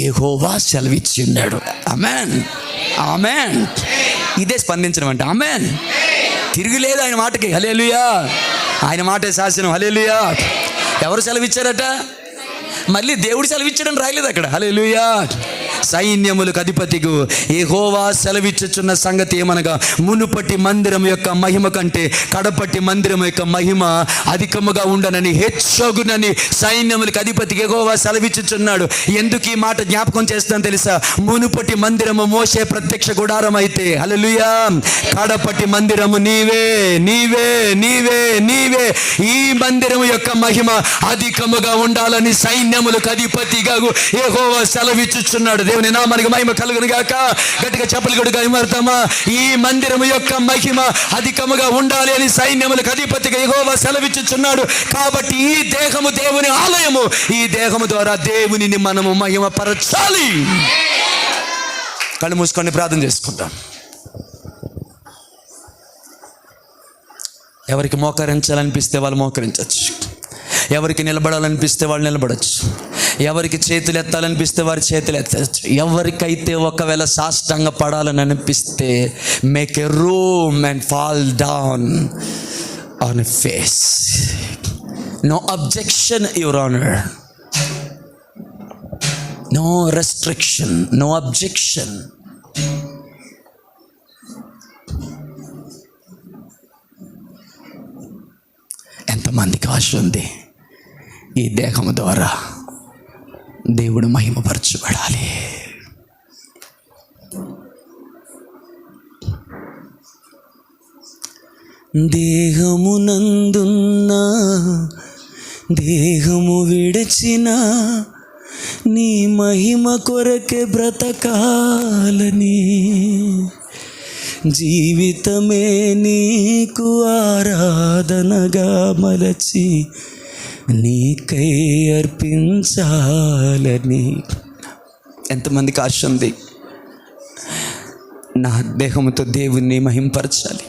యెహోవా సెలవిచ్చి ఉన్నాడు. ఆమేన్. ఆమేన్. ఇదే స్పందించడం అంటే. ఆమేన్. తిరుగులేదు ఆయన మాటకి. హల్లెలూయా. ఆయన మాటే శాసనం. హల్లెలూయా. ఎవరు సెలవిచ్చారట? మళ్ళీ దేవుడు సెలవిచ్చాడని రాయలేదు అక్కడ. హల్లెలూయా. సైన్యములకు అధిపతికు యెహోవా సెలవిచ్చుచున్న సంగతి ఏమనగా, మునుపటి మందిరం యొక్క మహిమ కంటే కడపటి మందిరం యొక్క మహిమ అధికముగా ఉండనని హెచ్చగునని సైన్యములకు అధిపతికి యెహోవా సెలవిచ్చుచున్నాడు. ఎందుకు ఈ మాట జ్ఞాపకం చేస్తాను తెలుసా? మునుపటి మందిరము మోషే ప్రత్యక్ష గుడారం అయితే, హల్లెలూయా, కడపటి మందిరము నీవే నీవే నీవే నీవే. ఈ మందిరము యొక్క మహిమ అధికముగా ఉండాలని సైన్యములకు అధిపతిగా యెహోవా సెలవిచ్చుచున్నాడు. దేవుని నామానికి మహిమ కలుగును గాక. గట్టిగా చెప్పలు కొడుగా ఇమర్తామా. ఈ మందిరము యొక్క మహిమ అధికముగా ఉండాలి అని సైన్యములకు అధిపతిగా యెహోవా సెలవిచ్చుచున్నాడు. కాబట్టి ఈ దేహము దేవుని ఆలయము. ఈ దేహము ద్వారా దేవునిని మనము మహిమ పరచాలి. కళ్ళు మూసుకొని ప్రార్థన చేసుకుందాం. ఎవరికి మోకరించాలనిపిస్తే వాళ్ళు మోకరించవచ్చు, ఎవరికి నిలబడాలనిపిస్తే వాళ్ళు నిలబడచ్చు, ఎవరికి చేతులు ఎత్తాలనిపిస్తే వారి చేతులు ఎత్తచ్చు. ఎవరికైతే ఒకవేళ సాష్టాంగ పడాలని అనిపిస్తే make a room and fall down on a face. No objection your honour, no restriction, no objection. ఎంతమందికి ఆశ ఉంది ఈ దేహము ద్వారా దేవుడు మహిమపరచబడాలి? దేహమునందున్న దేహము విడచిన నీ మహిమ కొరకే బ్రతకాలని, జీవితమే నీకు ఆరాధనగా మలచి నీకై అర్పించాలని. ఎంతమందికి ఆశ ఉంది? నా దేహంతో దేవుణ్ణి మహింపరచాలి.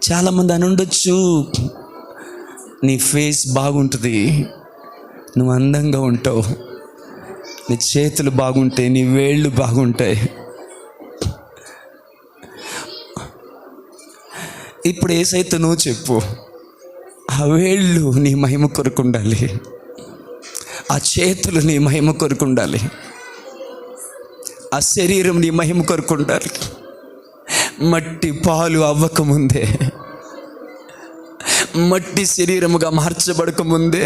చాలామంది అని ఉండొచ్చు, నీ ఫేస్ బాగుంటుంది, నువ్వు అందంగా ఉంటావు, నీ చేతులు బాగుంటాయి, నీ వేళ్ళు బాగుంటాయి. ఇప్పుడు ఏసైతే నువ్వు చెప్పు, ఆ వేళ్ళు నీ మహిమ కొరకు ఉండాలి, ఆ చేతులు నీ మహిమ కొరకు ఉండాలి, ఆ శరీరం నీ మహిమ కొరకు ఉండాలి. మట్టి పాలు అవ్వకముందే, మట్టి శరీరముగా మార్చబడకముందే,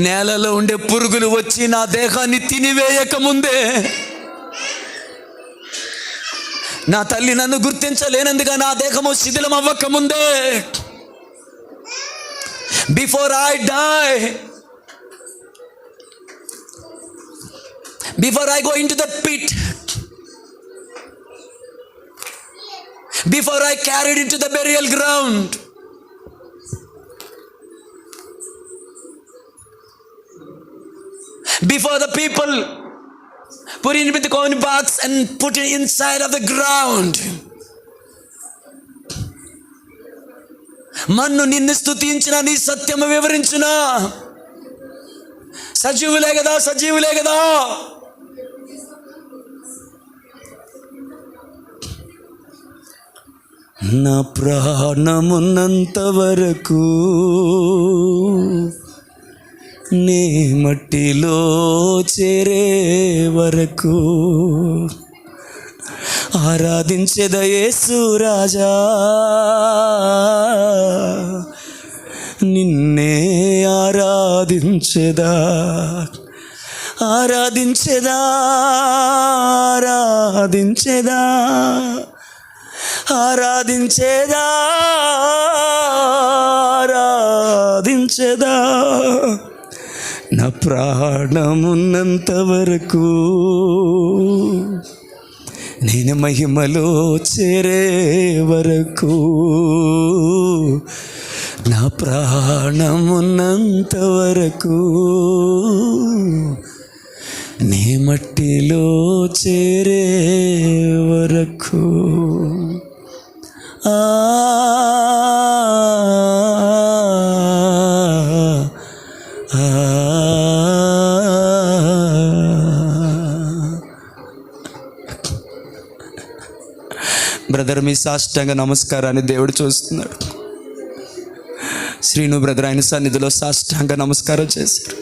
నేలలో ఉండే పురుగులు వచ్చి నా దేహాన్ని తినివేయకముందే, నా తల్లి నన్ను గుర్తించలేనందుగా నా దేహము శిథిలం అవ్వకముందే, before I die, before I go into the pit, before I carried into the burial ground, before the people put it with the coin box and put it inside of the ground, మన్ను నిన్ను స్తుతించిన, నీ సత్యము వివరించిన, సజీవులే కదా, సజీవులే కదా. నా ప్రాణమున్నంత వరకు నీ మట్టిలో చేరే వరకు ఆరాధించెద యేసు రాజా, నిన్నే ఆరాధించెదా, ఆరాధించెదా, ఆరాధించెదా, ఆరాధించేదా, ఆరాధించేదా. నా ప్రాణమున్నంత వరకు నేను మహిమలో చేరే వరకు, నా ప్రాణమున్నంత వరకు నీ మట్టిలో చేరే వరకు. బ్రదర్, మీ సాష్టాంగ నమస్కారాన్ని దేవుడు చూస్తున్నాడు. శ్రీను బ్రదర్ ఆయన సన్నిధిలో సాష్టాంగ నమస్కారం చేశారు.